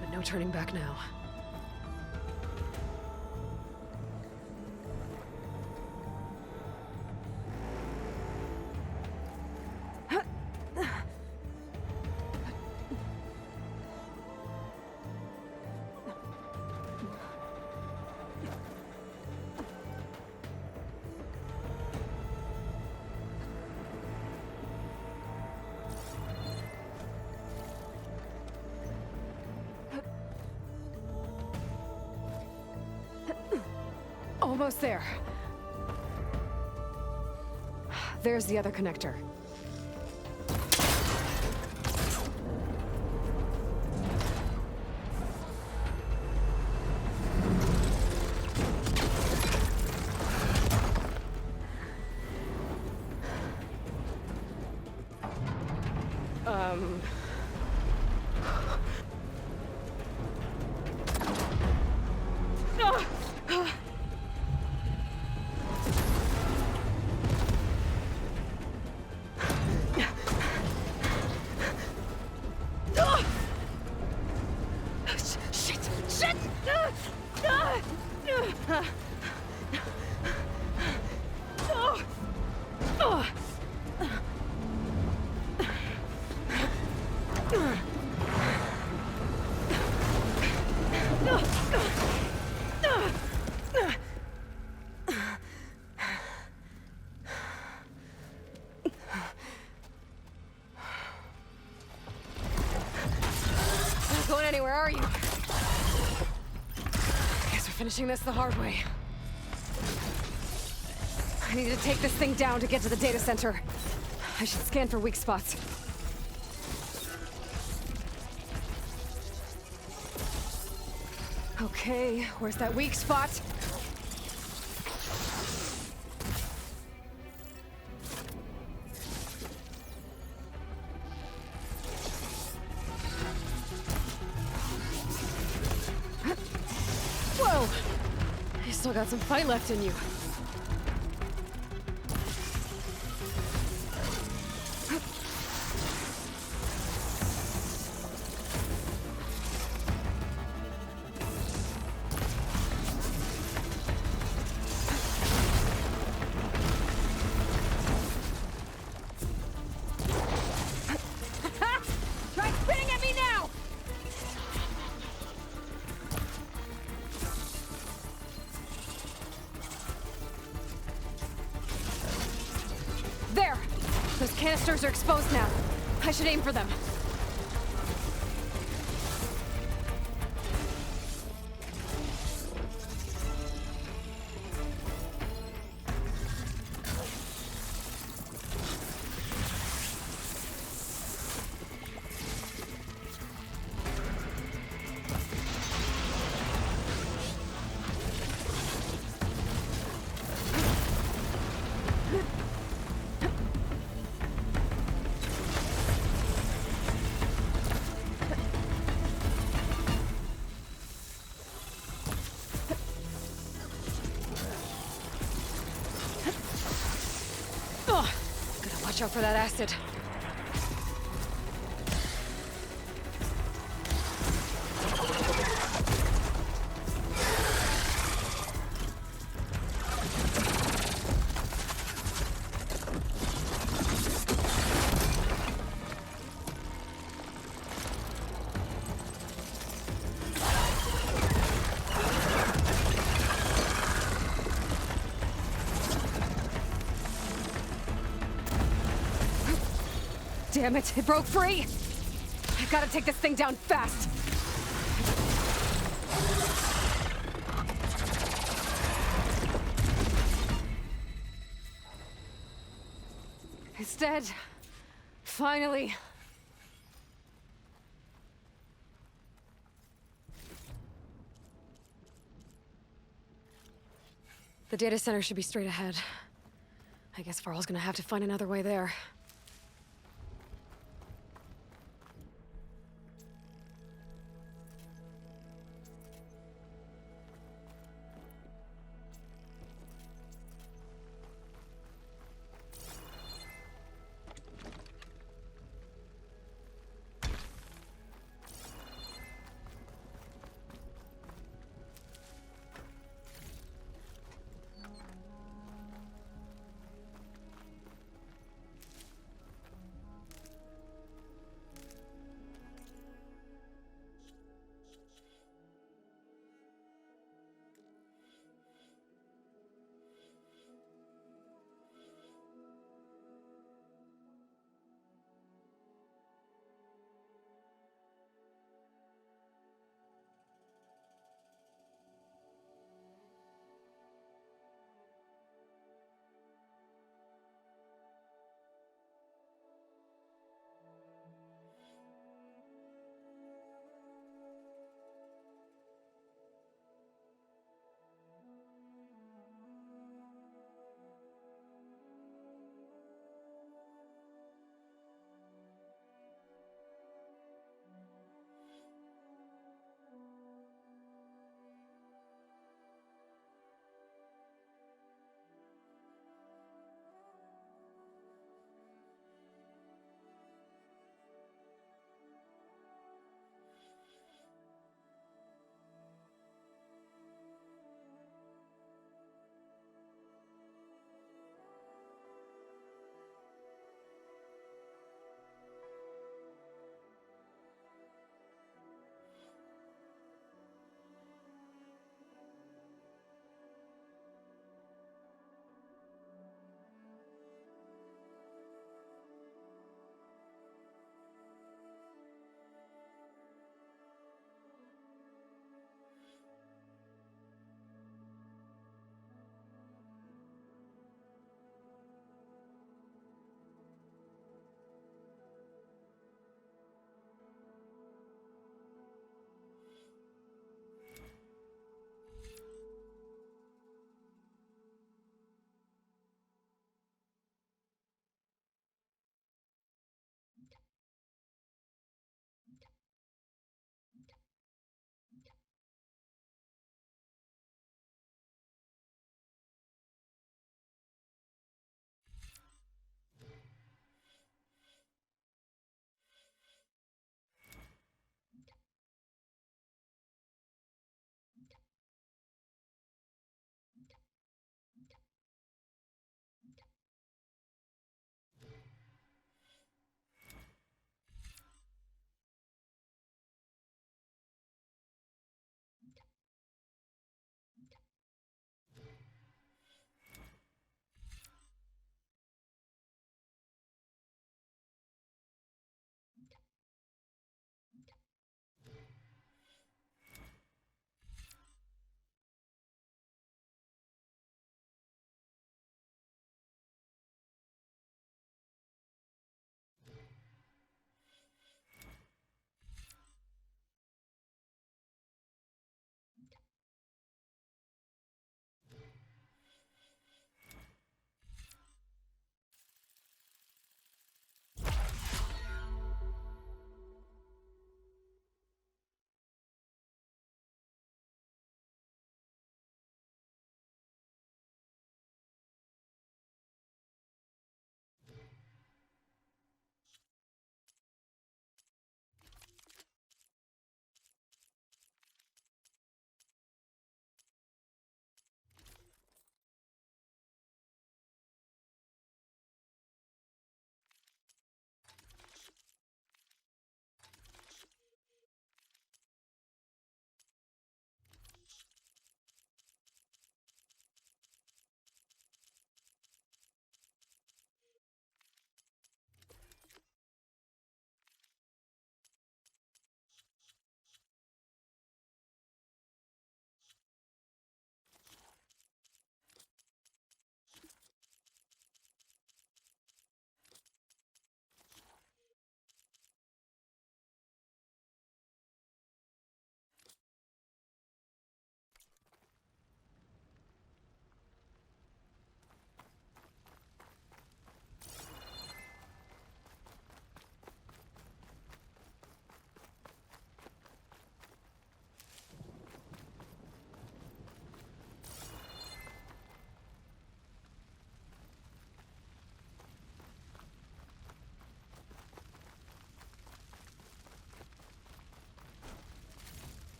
But no turning back now. Almost there. There's the other connector. Going anywhere, are you? Guess we're finishing this the hard way. I need to take this thing down to get to the data center. I should scan for weak spots. Okay, where's that weak spot? Whoa! You still got some fight left in you. Try spinning at me now! There! Those canisters are exposed now. I should aim for them. Watch out for that acid. Damn it, it broke free! I've gotta take this thing down fast! It's dead. Finally. The data center should be straight ahead. I guess Varl's gonna have to find another way there.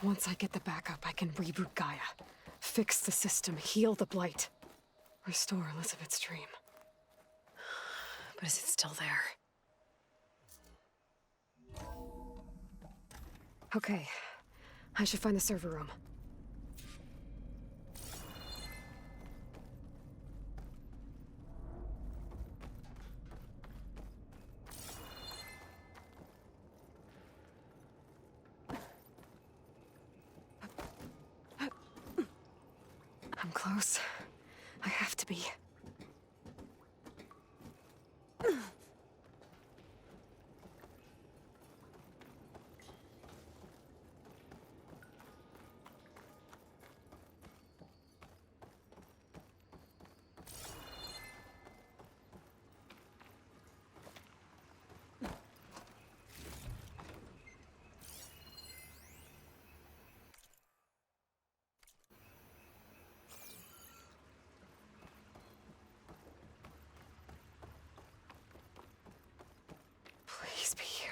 Once I get the backup, I can reboot Gaia. Fix the system, heal the blight. Restore Elizabeth's dream. But is it still there? Okay. I should find the server room. I'm close. I have to be. Please be here.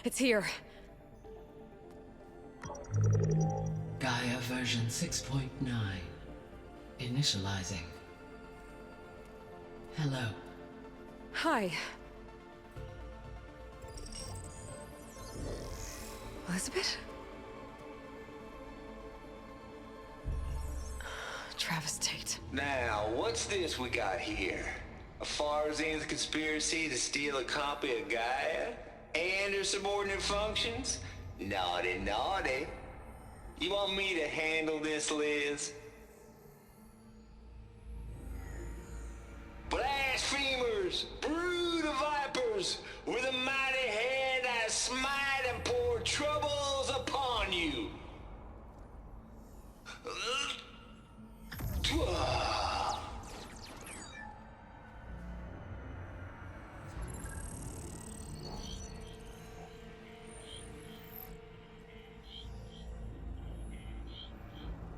It's here.
Gaia version 6.9. Initializing. Hello.
Hi. Elizabeth? Travis Tate.
Now, what's this we got here? A Farzan's conspiracy to steal a copy of Gaia? And her subordinate functions? Naughty, naughty. You want me to handle this, Liz? Blasphemers! Brood of vipers! With a mighty hand I smite and pour troubles upon you!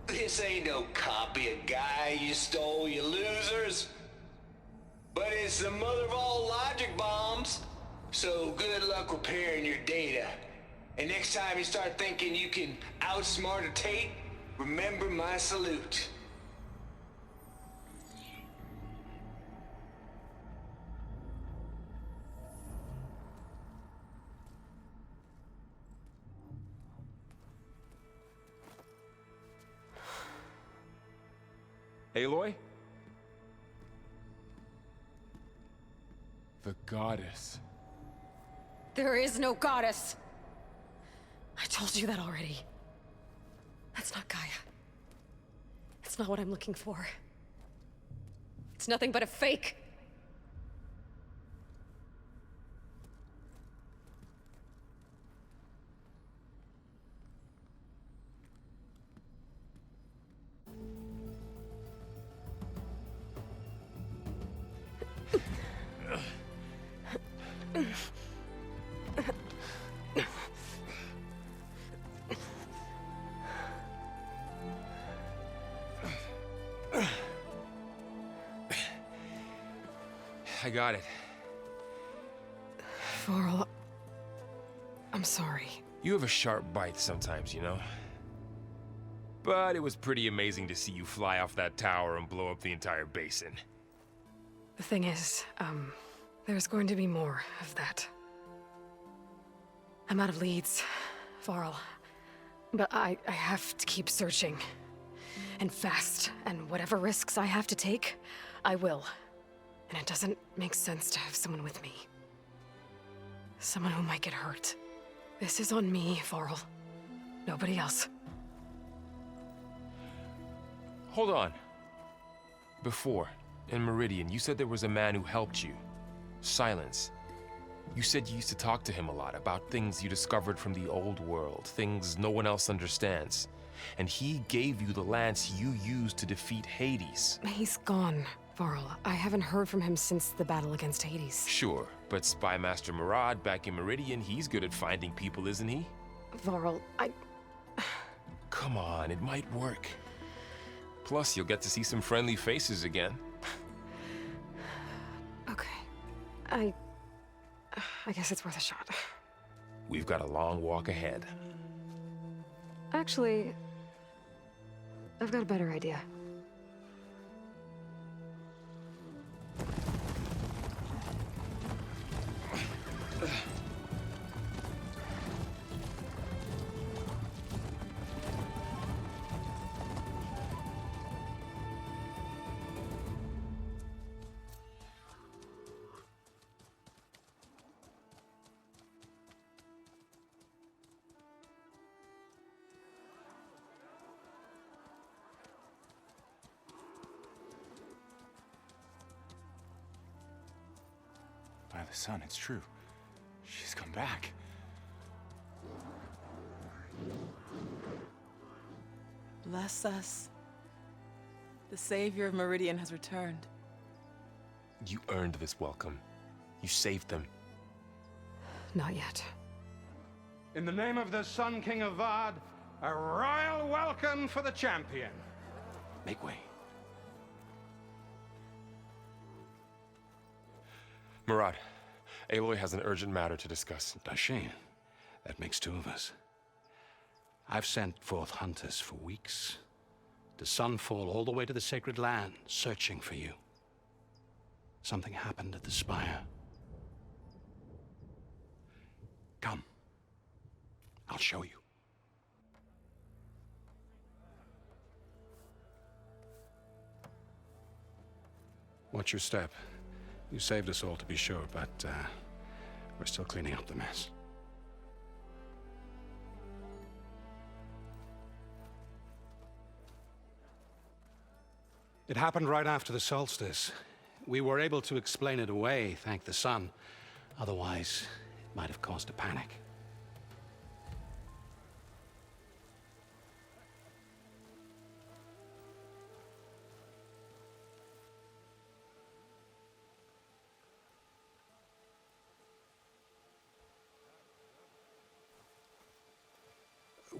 This ain't no copy of Gaia you stole, you losers. But it's the mother of all logic bombs. So good luck repairing your data. And next time you start thinking you can outsmart a Tate, remember my salute.
Aloy? The goddess.
There is no goddess. I told you that already. That's not Gaia. It's not what I'm looking for. It's nothing but a fake.
I got it.
Varl, I'm sorry.
You have a sharp bite sometimes, you know? But it was pretty amazing to see you fly off that tower and blow up the entire basin.
The thing is, there's going to be more of that. I'm out of leads, Varl. But I have to keep searching. And fast. And whatever risks I have to take, I will. And it doesn't make sense to have someone with me. Someone who might get hurt. This is on me, Varl. Nobody else.
Hold on. Before, in Meridian, you said there was a man who helped you. Silence. You said you used to talk to him a lot about things you discovered from the old world, things no one else understands. And he gave you the lance you used to defeat Hades.
He's gone, Varl. I haven't heard from him since the battle against Hades.
Sure, But Spy Master Murad back in Meridian, he's good at finding people, isn't he?
Varl,
Come on, it might work. Plus, you'll get to see some friendly faces again.
Okay. I guess it's worth a shot.
We've got a long walk ahead.
Actually, I've got a better idea.
By the sun, it's true. She's come back.
Bless us. The savior of Meridian has returned.
You earned this welcome. You saved them.
Not yet.
In the name of the Sun King of Vard, a royal welcome for the champion.
Make way.
Murad, Aloy has an urgent matter to discuss.
Does she? That makes two of us. I've sent forth hunters for weeks, to Sunfall all the way to the Sacred Land, searching for you. Something happened at the Spire. Come. I'll show you. Watch your step. You saved us all, to be sure, but we're still cleaning up the mess. It happened right after the solstice. We were able to explain it away, thank the sun. Otherwise, it might have caused a panic.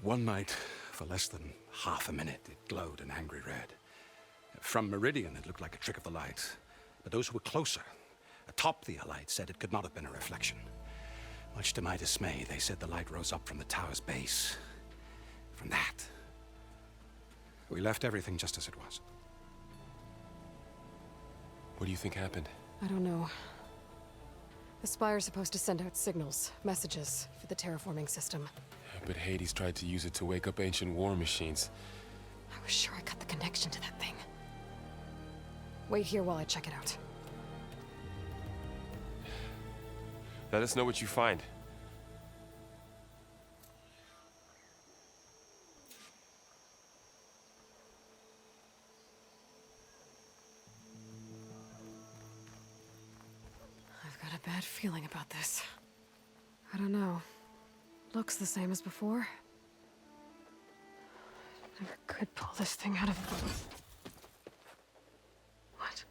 One night, for less than half a minute, it glowed an angry red. From Meridian, it looked like a trick of the light. But those who were closer, atop the Allied, said it could not have been a reflection. Much to my dismay, they said the light rose up from the tower's base. From that, we left everything just as it was.
What do you think happened?
I don't know. The Spire's supposed to send out signals, messages, for the terraforming system.
But Hades tried to use it to wake up ancient war machines.
I was sure I cut the connection to that thing. Wait here while I check it out.
Let us know what you find.
I've got a bad feeling about this. I don't know. Looks the same as before. Never could pull this thing out of... What?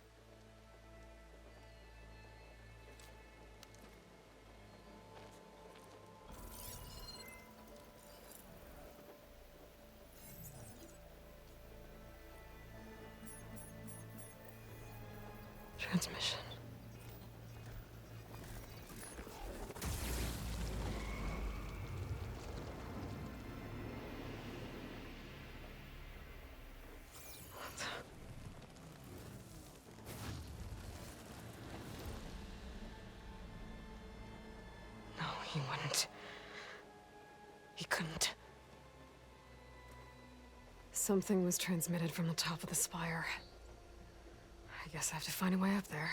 Transmission. No, he wouldn't. He couldn't. Something was transmitted from the top of the spire. I guess I have to find a way up there.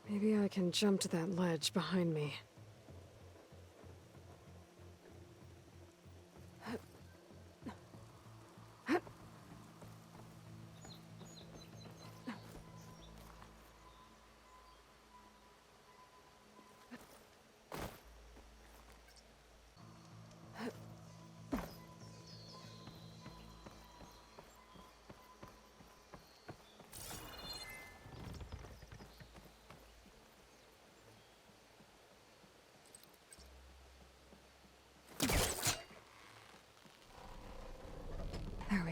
Maybe I can jump to that ledge behind me.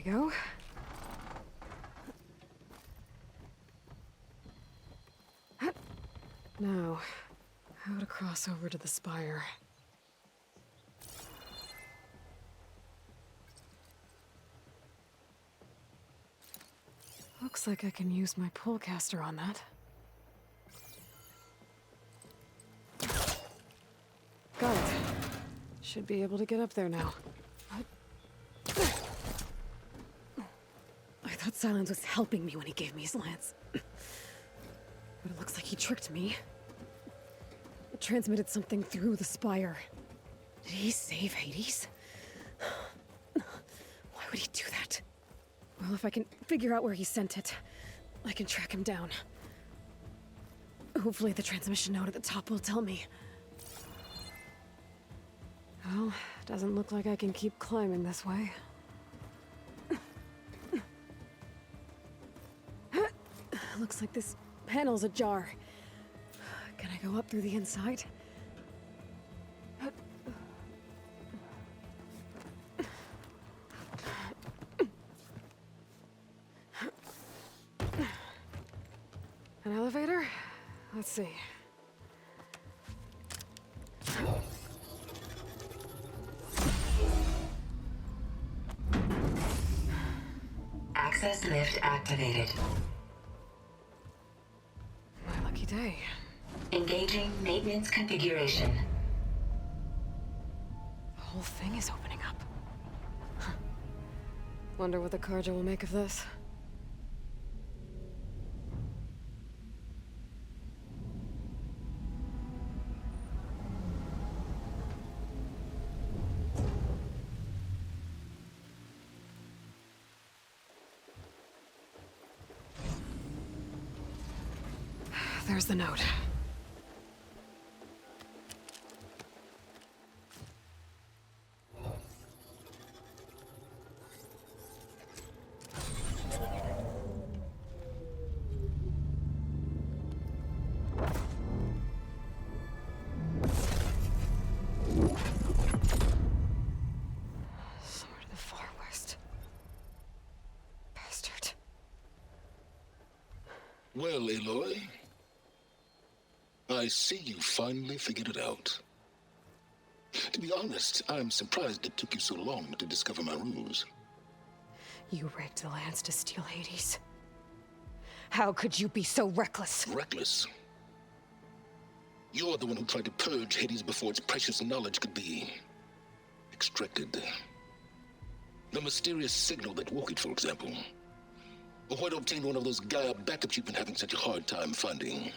we go. Now, how to cross over to the spire. Looks like I can use my pullcaster on that. Got it. Should be able to get up there now. I thought Silence was helping me when he gave me his lance. But it looks like he tricked me. It transmitted something through the spire. Did he save Hades? Why would he do that? Well, if I can figure out where he sent it, I can track him down. Hopefully the transmission node at the top will tell me. Well, doesn't look like I can keep climbing this way. Looks like this panel's ajar. Can I go up through the inside? An elevator? Let's see.
Access lift activated.
My lucky day.
Engaging maintenance configuration.
The whole thing is opening up. Huh. Wonder what the Carja will make of this. There's the note. Somewhere to the far west. Bastard.
Well, Aloy, I see you finally figured it out. To be honest, I'm surprised it took you so long to discover my ruse.
You rigged the lance to steal Hades. How could you be so reckless?
Reckless? You're the one who tried to purge Hades before its precious knowledge could be extracted. The mysterious signal that woke it, for example. Or why to obtain one of those Gaia backups you've been having such a hard time finding.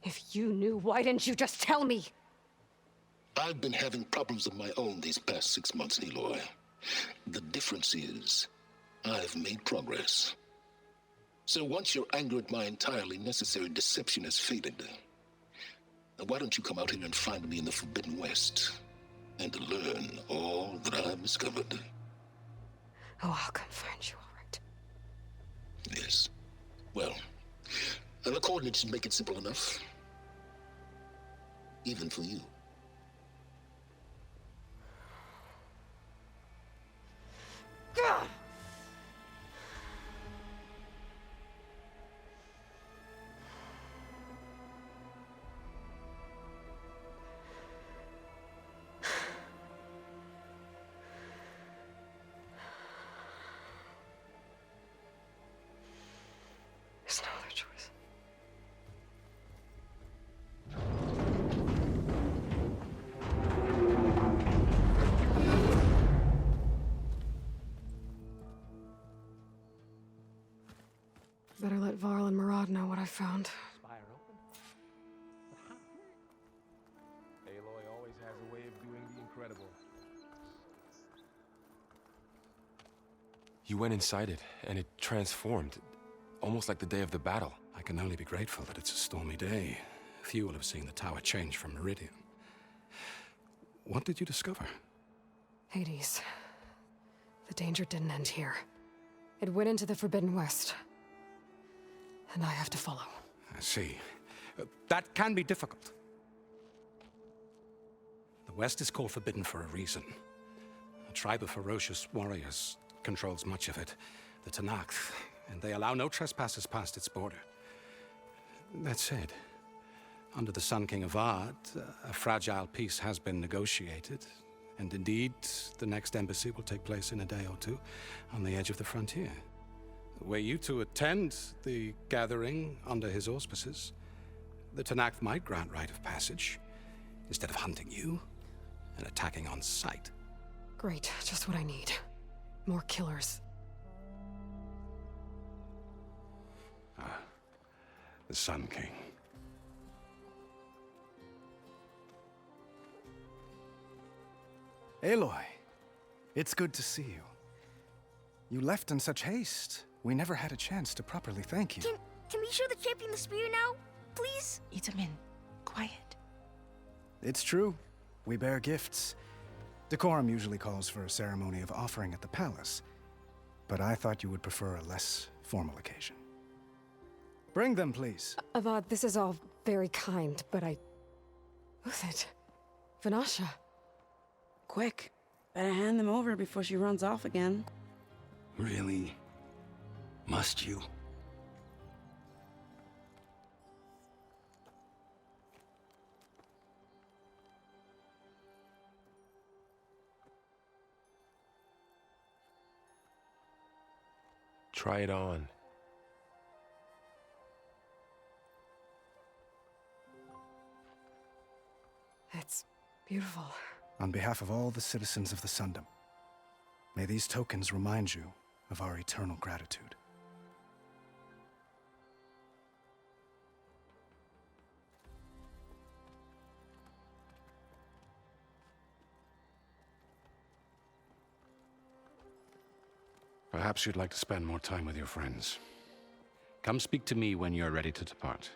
If you knew, why didn't you just tell me?
I've been having problems of my own these past 6 months, Aloy. The difference is, I've made progress. So once your anger at my entirely necessary deception has faded, why don't you come out here and find me in the Forbidden West, and learn all that I've discovered?
Oh, I'll come find you, all right.
Yes. Well, the coordinates should make it simple enough. Even for you.
Gah! There's no other choice. Better let Varl and Murad know what I found.
Spire open? Aloy always has a way of doing the incredible. You went inside it, and it transformed, almost like the day of the battle.
I can only be grateful that it's a stormy day. Few will have seen the tower change from Meridian. What did you discover?
Hades. The danger didn't end here. It went into the Forbidden West. And I have to follow.
I see. That can be difficult. The West is called Forbidden for a reason. A tribe of ferocious warriors controls much of it, the Tenakth, and they allow no trespassers past its border. That said, under the Sun King of Ard, a fragile peace has been negotiated, and indeed, the next embassy will take place in a day or two on the edge of the frontier. Were you to attend the gathering under his auspices, the Tenakth might grant right of passage, instead of hunting you and attacking on sight.
Great, just what I need. More killers.
The Sun King.
Aloy, it's good to see you. You left in such haste. We never had a chance to properly thank you.
Can we show the champion the spear now? Please?
Itamen, quiet.
It's true. We bear gifts. Decorum usually calls for a ceremony of offering at the palace, but I thought you would prefer a less formal occasion. Bring them, please.
Avad, this is all very kind, but Who's it? Vanasha.
Quick. Better hand them over before she runs off again.
Really? Must you?
Try it on.
It's beautiful.
On behalf of all the citizens of the Sundom, may these tokens remind you of our eternal gratitude.
Perhaps you'd like to spend more time with your friends. Come speak to me when you're ready to depart.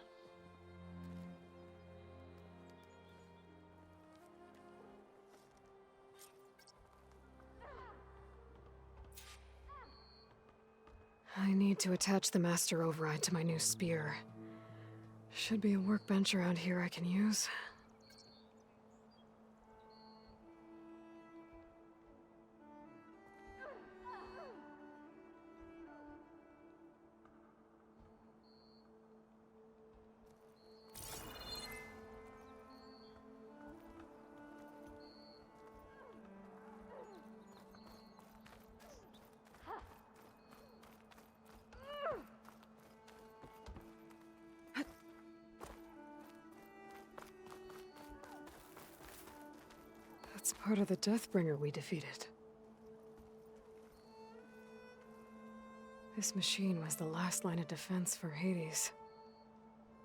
I need to attach the master override to my new spear. Should be a workbench around here I can use. That's part of the Deathbringer we defeated. This machine was the last line of defense for Hades.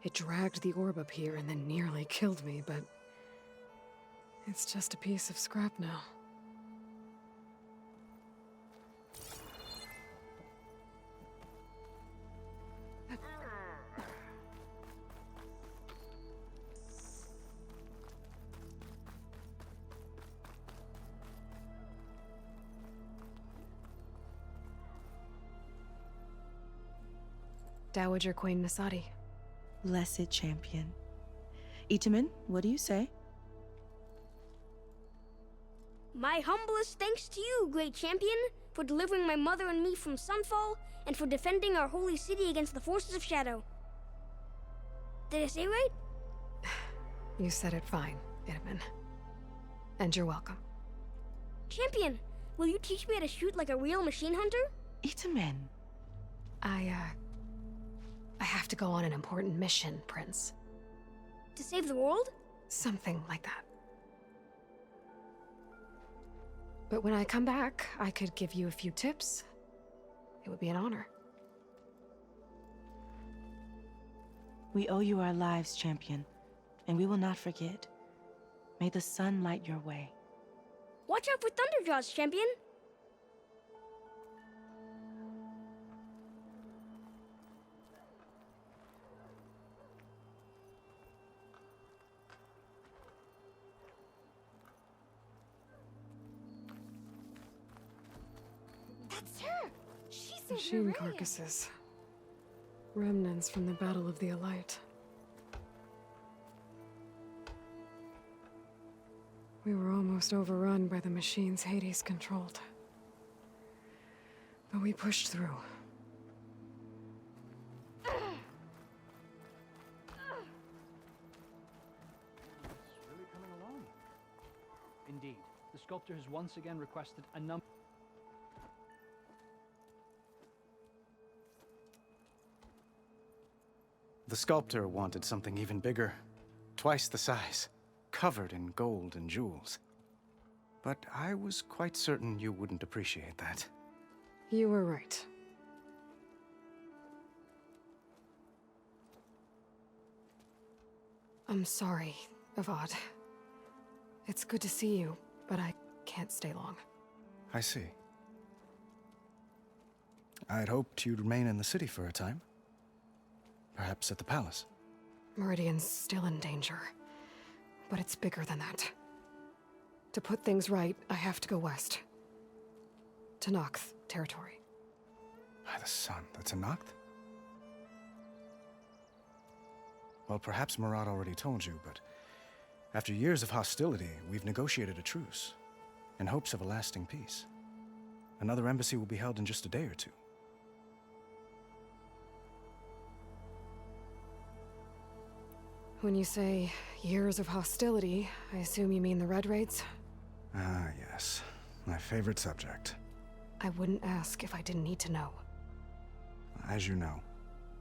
It dragged the orb up here and then nearly killed me, but it's just a piece of scrap now. Dowager Queen Nasadi.
Blessed champion. Itamen, what do you say?
My humblest thanks to you, great champion, for delivering my mother and me from Sunfall, and for defending our holy city against the forces of Shadow. Did I say right?
You said it fine, Itamen. And you're welcome.
Champion, will you teach me how to shoot like a real machine hunter?
Itamen.
I have to go on an important mission, Prince.
To save the world?
Something like that. But when I come back, I could give you a few tips. It would be an honor.
We owe you our lives, champion, and we will not forget. May the sun light your way.
Watch out for Thunderjaws, champion!
That's her! She's machine carcasses. Remnants from the Battle of the Elite. We were almost overrun by the machines Hades controlled. But we pushed through.
Really coming along. Indeed, the sculptor has once again requested a number.
The sculptor wanted something even bigger, twice the size, covered in gold and jewels. But I was quite certain you wouldn't appreciate that.
You were right. I'm sorry, Avad. It's good to see you, but I can't stay long.
I see. I'd hoped you'd remain in the city for a time. Perhaps at the palace.
Meridian's still in danger, but it's bigger than that. To put things right, I have to go west. To Nox territory.
By the sun, that's a Noct? Well, perhaps Murad already told you, but after years of hostility, we've negotiated a truce, in hopes of a lasting peace. Another embassy will be held in just a day or two.
When you say years of hostility, I assume you mean the Red Raids?
Ah, yes. My favorite subject.
I wouldn't ask if I didn't need to know.
As you know,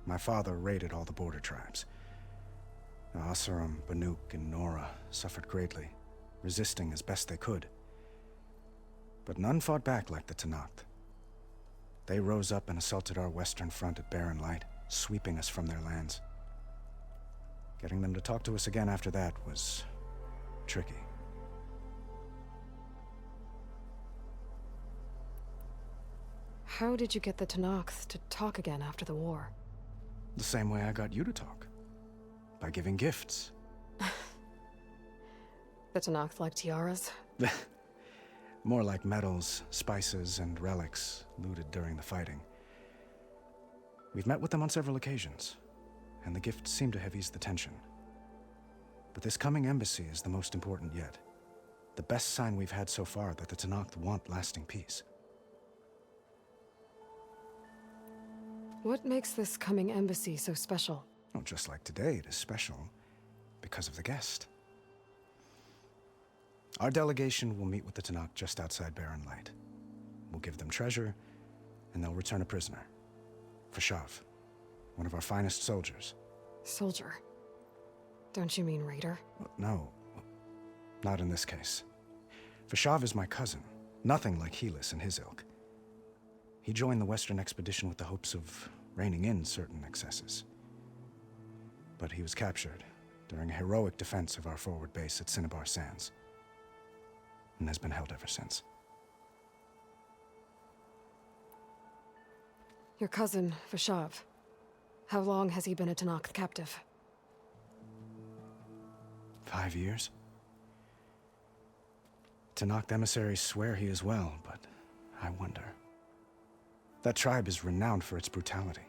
my father raided all the border tribes. The Asuram, Banuk, and Nora suffered greatly, resisting as best they could. But none fought back like the Tenakth. They rose up and assaulted our western front at Barren Light, sweeping us from their lands. Getting them to talk to us again after that was tricky.
How did you get the Tenakth to talk again after the war?
The same way I got you to talk. By giving gifts.
The Tenakth like tiaras?
More like medals, spices, and relics looted during the fighting. We've met with them on several occasions, and the gifts seem to have eased the tension. But this coming embassy is the most important yet. The best sign we've had so far that the Tenakth want lasting peace.
What makes this coming embassy so special?
Oh, just like today, it is special because of the guest. Our delegation will meet with the Tenakth just outside Barren Light. We'll give them treasure, and they'll return a prisoner. Fashav, one of our finest soldiers.
Soldier? Don't you mean raider?
No, not in this case. Fashav is my cousin, nothing like Helis and his ilk. He joined the Western expedition with the hopes of reining in certain excesses. But he was captured during a heroic defense of our forward base at Cinnabar Sands, and has been held ever since.
Your cousin, Fashav. How long has he been a Tenakth captive?
5 years. Tenakth emissaries swear he is well, but I wonder. That tribe is renowned for its brutality.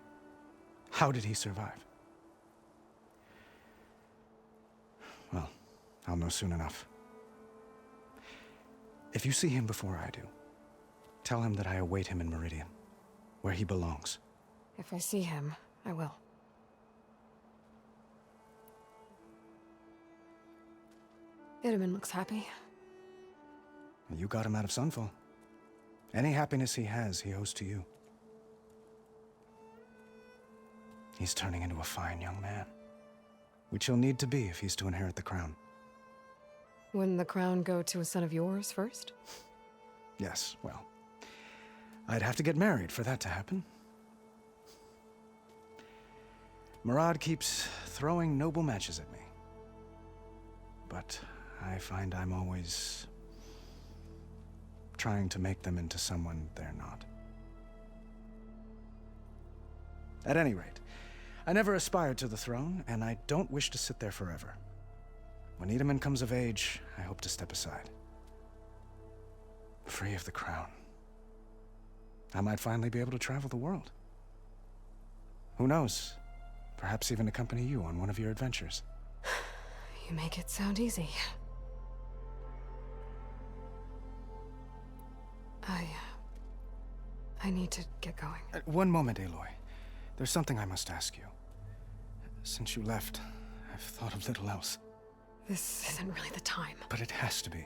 How did he survive? Well, I'll know soon enough. If you see him before I do, tell him that I await him in Meridian, where he belongs.
If I see him, I will. Itaman looks happy.
You got him out of Sunfall. Any happiness he has, he owes to you. He's turning into a fine young man, which he'll need to be if he's to inherit the crown.
Wouldn't the crown go to a son of yours first?
Yes, well, I'd have to get married for that to happen. Murad keeps throwing noble matches at me. But I find I'm always trying to make them into someone they're not. At any rate, I never aspired to the throne, and I don't wish to sit there forever. When Itaman comes of age, I hope to step aside. Free of the crown. I might finally be able to travel the world. Who knows? Perhaps even accompany you on one of your adventures.
You make it sound easy. I I need to get going.
One moment, Aloy. There's something I must ask you. Since you left, I've thought of little else.
This isn't really the time.
But it has to be.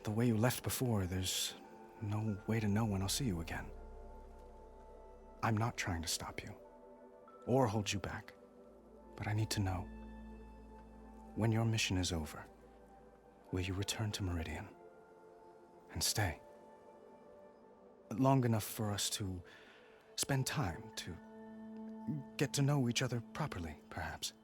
The way you left before, there's no way to know when I'll see you again. I'm not trying to stop you, or hold you back, but I need to know. When your mission is over, will you return to Meridian and stay? Long enough for us to spend time, to get to know each other properly, perhaps.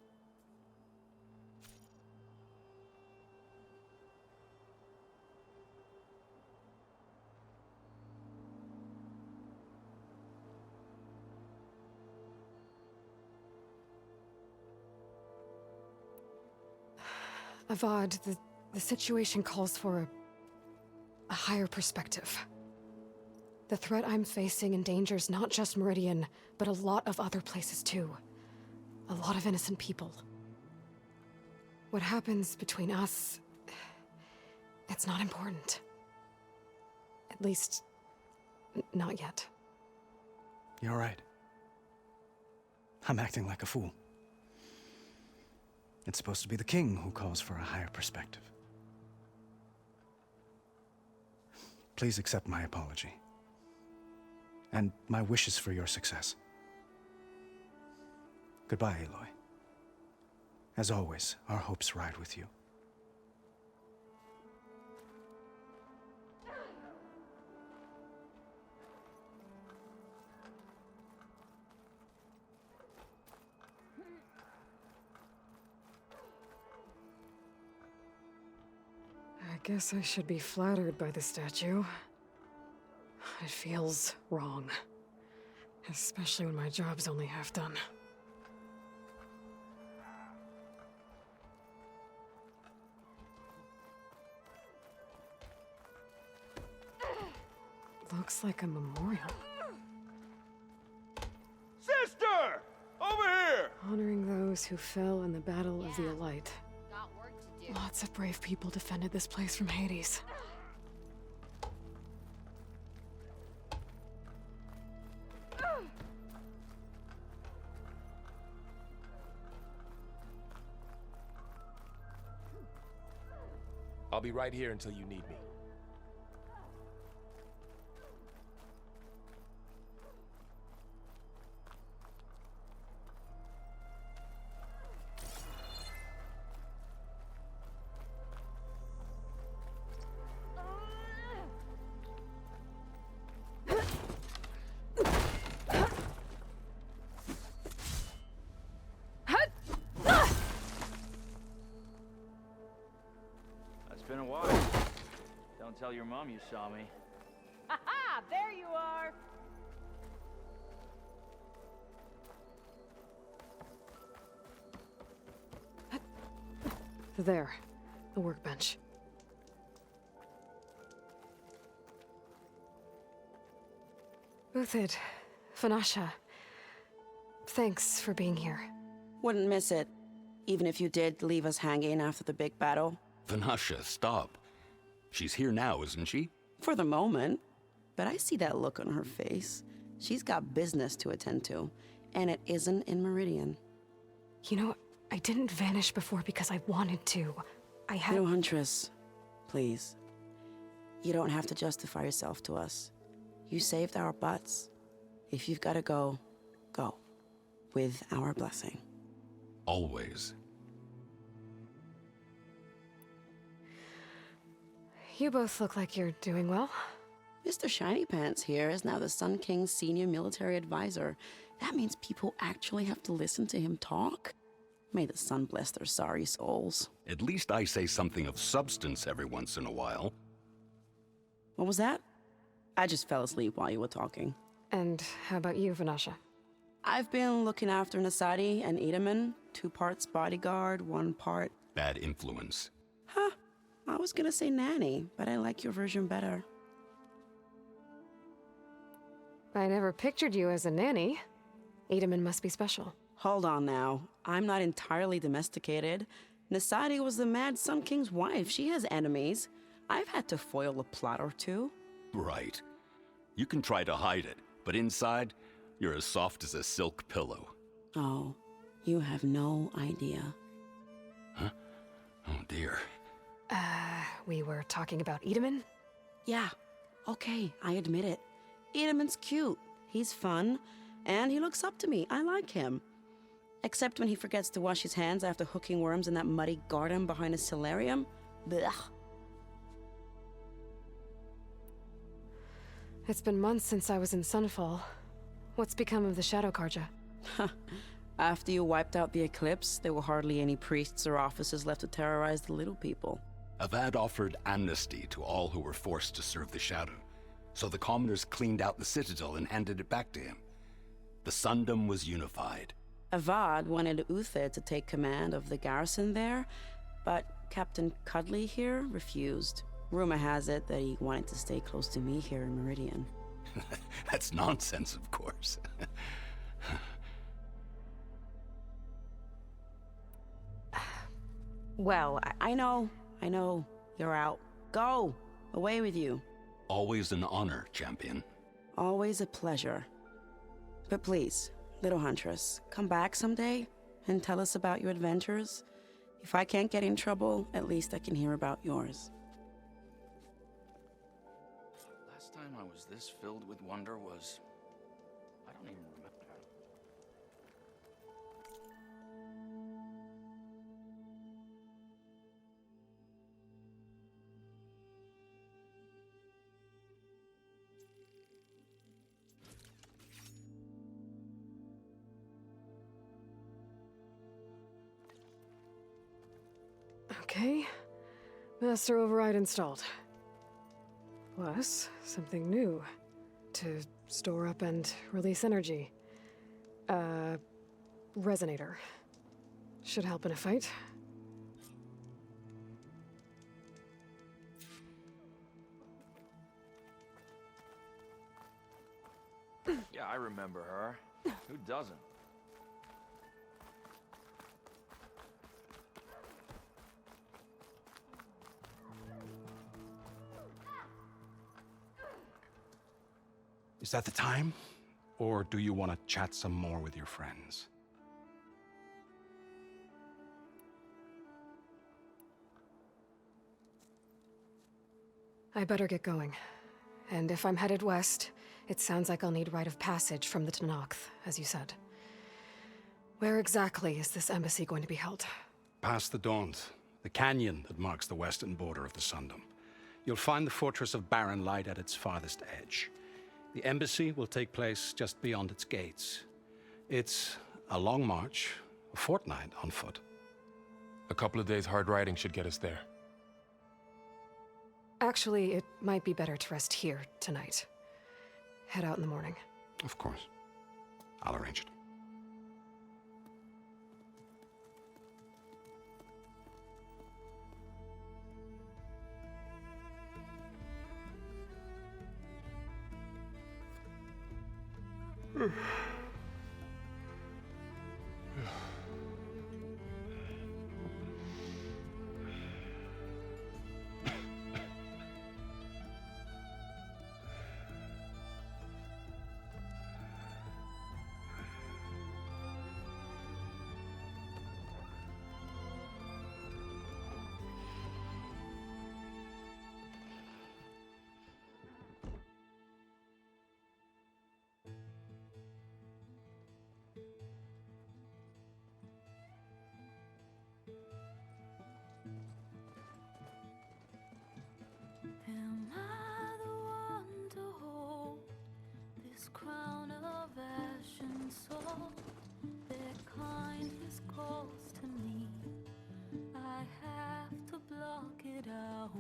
Avad, the situation calls for a higher perspective. The threat I'm facing endangers not just Meridian, but a lot of other places too. A lot of innocent people. What happens between us, it's not important. At least, not yet.
You're right. I'm acting like a fool. It's supposed to be the king who calls for a higher perspective. Please accept my apology. And my wishes for your success. Goodbye, Aloy. As always, our hopes ride with you.
I guess I should be flattered by the statue. It feels wrong. Especially when my job's only half done. Looks like a memorial.
Sister! Over here!
Honoring those who fell in the Battle of the Elite. Lots of brave people defended this place from Hades.
I'll be right here until you need me.
Been a while. Don't tell your mom you saw me.
Ha! There you are!
There, the workbench. Uthid, Vanasha, thanks for being here.
Wouldn't miss it, even if you did leave us hanging after the big battle.
Vanasha, stop. She's here now, isn't she?
For the moment. But I see that look on her face. She's got business to attend to, and it isn't in Meridian.
You know, I didn't vanish before because I wanted to. I had...
No, Huntress. Please. You don't have to justify yourself to us. You saved our butts. If you've got to go, go. With our blessing.
Always.
You both look like you're doing well.
Mr. Shiny Pants here is now the Sun King's senior military advisor. That means people actually have to listen to him talk? May the sun bless their sorry souls.
At least I say something of substance every once in a while.
What was that? I just fell asleep while you were talking.
And how about you, Vanasha?
I've been looking after Nasadi and Edaman. 2 parts bodyguard, 1 part...
Bad influence.
Huh. I was gonna say nanny, but I like your version better.
I never pictured you as a nanny. Edaman must be special.
Hold on now. I'm not entirely domesticated. Nasadi was the Mad Sun King's wife. She has enemies. I've had to foil a plot or 2.
Right. You can try to hide it, but inside, you're as soft as a silk pillow.
Oh, you have no idea.
Huh? Oh dear.
We were talking about Edaman?
Yeah, okay, I admit it. Edaman's cute. He's fun, and he looks up to me. I like him. Except when he forgets to wash his hands after hooking worms in that muddy garden behind his solarium. Blech.
It's been months since I was in Sunfall. What's become of the Shadow Karja?
After you wiped out the eclipse, there were hardly any priests or officers left to terrorize the little people.
Avad offered amnesty to all who were forced to serve the Shadow, so the commoners cleaned out the citadel and handed it back to him. The Sundom was unified.
Avad wanted Uther to take command of the garrison there, but Captain Cudley here refused. Rumor has it that he wanted to stay close to me here in Meridian.
That's nonsense, of course.
Well, I know. You're out. Go! Away with you.
Always an honor, champion.
Always a pleasure. But please, little huntress, come back someday and tell us about your adventures. If I can't get in trouble, at least I can hear about yours.
Last time I was this filled with wonder was... I don't even remember.
Okay. Master Override installed. Plus, something new. To store up and release energy. Resonator. Should help in a fight.
Yeah, I remember her. Who doesn't?
Is that the time? Or do you want to chat some more with your friends?
I better get going. And if I'm headed west, it sounds like I'll need rite of passage from the Tenakth, as you said. Where exactly is this embassy going to be held?
Past the Daunt, the canyon that marks the western border of the Sundom. You'll find the fortress of Barren Light at its farthest edge. The embassy will take place just beyond its gates. It's a long march, a fortnight on foot.
A couple of days hard riding should get us there.
Actually, it might be better to rest here tonight. Head out in the morning.
Of course. I'll arrange it.
Am I the one to hold this crown of ash and salt? Their kindness calls to me. I have to block it out.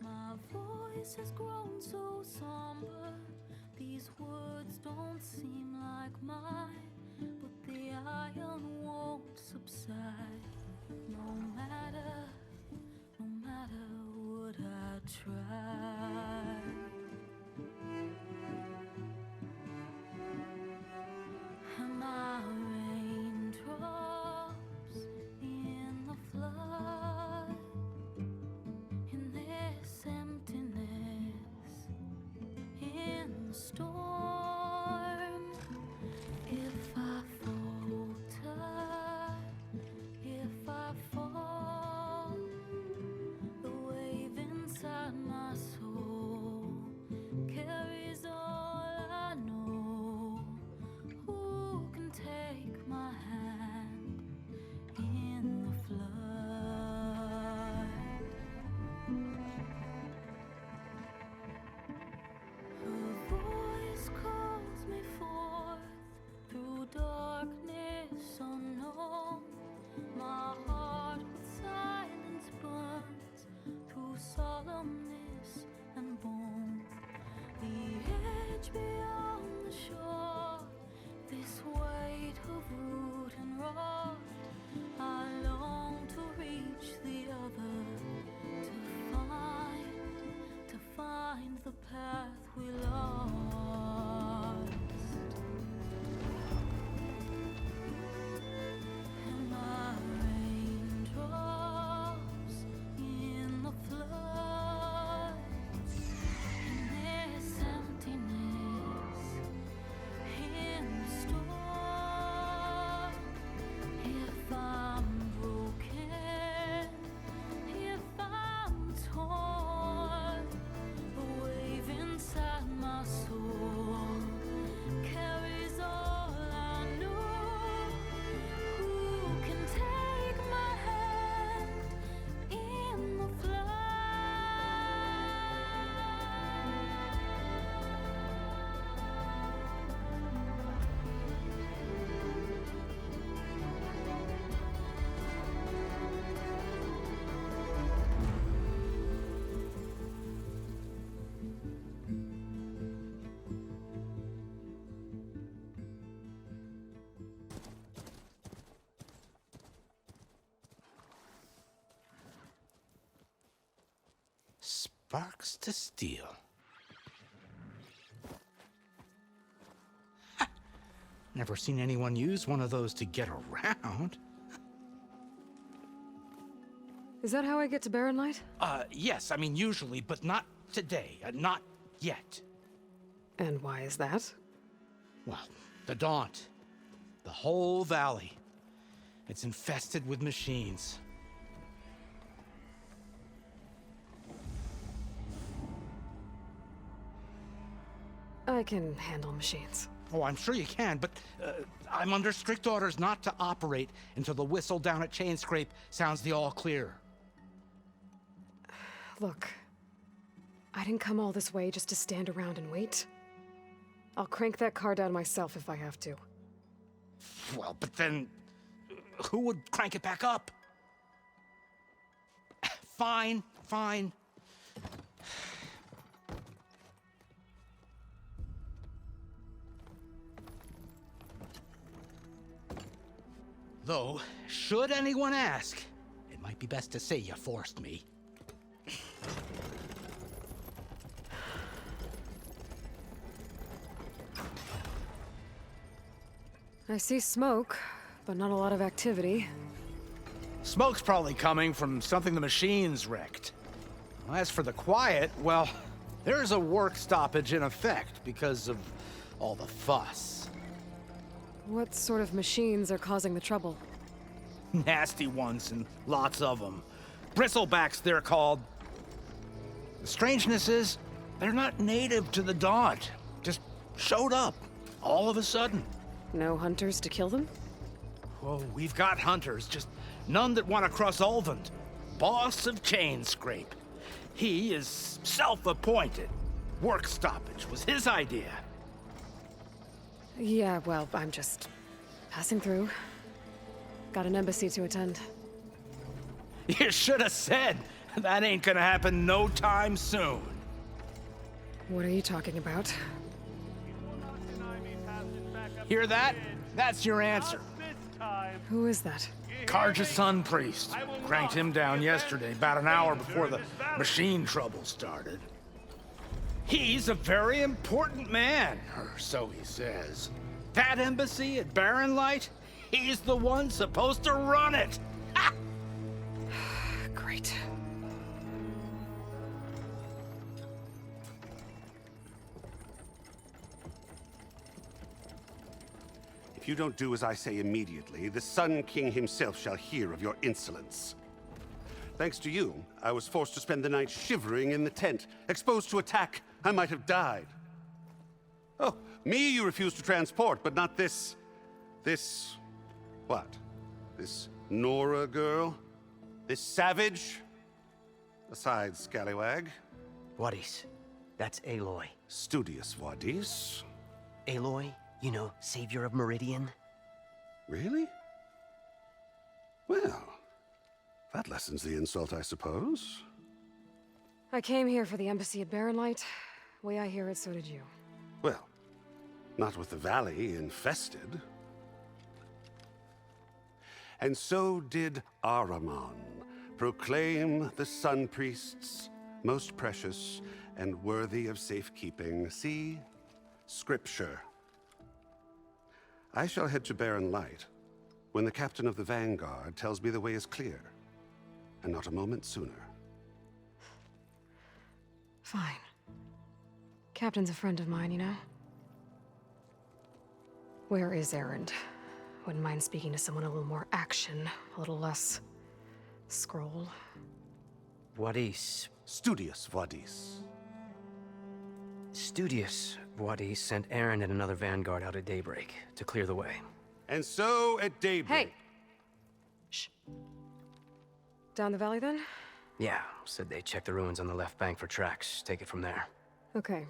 My voice has grown so somber. These words don't seem like mine, but the iron won't subside. No matter what I try. Am I raindrops in the flood? In this emptiness, in storm. If I falter, if I fall, the wave inside my soul carries all I know. Who can take my hand in the flood? Her voice calls me forth through darkness unknown. My heart with silence burns through solemnness and bone. The edge beyond the shore, this weight of root and rod. I long to reach the other, to find the path we lost. And my raindrops in the flood, in this emptiness, in the storm. If I'm broken, if I'm torn, the wave inside my soul carries all I know. Who can take my hand in the
Sparks to steel. Never seen anyone use one of those to get around.
Is that how I get to Barren Light?
Yes, I mean usually, but not today. Not yet.
And why is that?
Well, the Daunt. The whole valley. It's infested with machines.
I can handle machines.
Oh, I'm sure you can, but I'm under strict orders not to operate until the whistle down at Chain Scrape sounds the all clear.
Look, I didn't come all this way just to stand around and wait. I'll crank that car down myself if I have to.
Well, but then who would crank it back up? Fine, fine. Though, should anyone ask, it might be best to say you forced me.
I see smoke, but not a lot of activity.
Smoke's probably coming from something the machines wrecked. As for the quiet, well, there's a work stoppage in effect because of all the fuss.
What sort of machines are causing the trouble?
Nasty ones, and lots of them. Bristlebacks, they're called. The strangeness is, they're not native to the Daunt. Just showed up, all of a sudden.
No hunters to kill them?
Oh, we've got hunters, just none that want to cross Ulvund. Boss of Chain Scrape. He is self-appointed. Work stoppage was his idea.
Yeah, well, I'm just passing through. Got an embassy to attend.
You should have said. That ain't gonna happen no time soon.
What are you talking about?
Hear that? That's your answer.
Who is that?
Karja's son priest. Cranked him down yesterday, about an hour before the machine trouble started. He's a very important man, or so he says. That embassy at Barren Light, he's the one supposed to run it. Ha!
Great.
If you don't do as I say immediately, the Sun King himself shall hear of your insolence. Thanks to you, I was forced to spend the night shivering in the tent. Exposed to attack, I might have died. Oh, me you refuse to transport, but not this... what? This Nora girl? This savage? Aside, scallywag.
Wadis. That's Aloy.
Studious Wadis.
Aloy, you know, savior of Meridian.
Really? Well, that lessens the insult, I suppose.
I came here for the embassy at Barrenlight. Way I hear it, so did you.
Well, not with the valley infested. And so did Ahriman proclaim the Sun Priests most precious and worthy of safekeeping. See? Scripture. I shall head to Barren Light when the captain of the Vanguard tells me the way is clear, and not a moment sooner.
Fine. Captain's a friend of mine, you know? Where is Erend? Wouldn't mind speaking to someone a little more action, a little less... scroll.
Wadis.
Studious Wadis.
Studious Wadis sent Erend and another Vanguard out at daybreak to clear the way.
And so at daybreak...
Hey! Shh. Down the valley, then?
Yeah, said they checked the ruins on the left bank for tracks. Take it from there.
Okay.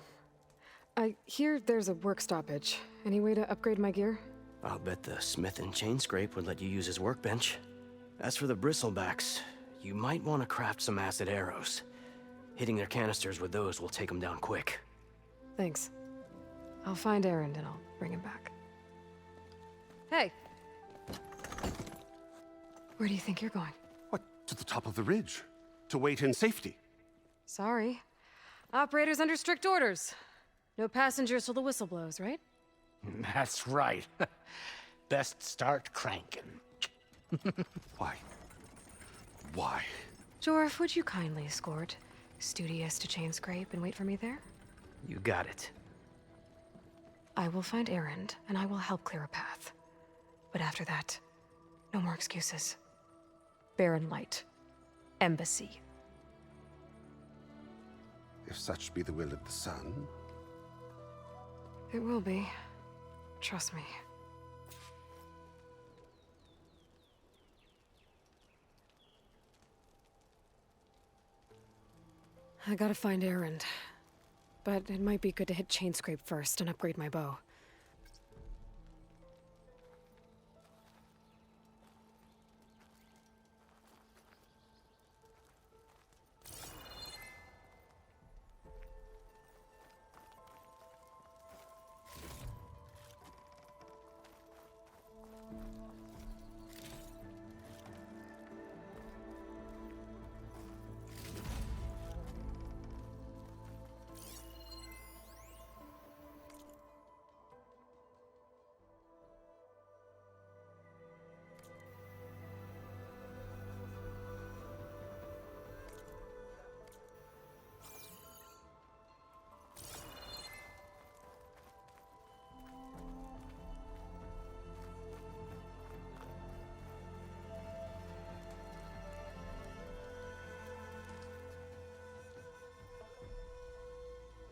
I hear there's a work stoppage. Any way to upgrade my gear?
I'll bet the smith and chain scrape would let you use his workbench. As for the bristlebacks, you might want to craft some acid arrows. Hitting their canisters with those will take them down quick.
Thanks. I'll find Erend and I'll bring him back. Hey! Where do you think you're going?
What, to the top of the ridge? To wait in safety?
Sorry. Operator's under strict orders. No passengers till the whistle blows, right?
That's right. Best start cranking.
Why? Why?
Jorf, would you kindly escort Studious to Chain Scrape and wait for me there?
You got it.
I will find Erend, and I will help clear a path. But after that, no more excuses. Barren Light. Embassy.
If such be the will of the sun.
It will be. Trust me. I gotta find Erend. But it might be good to hit Chain Scrape first and upgrade my bow.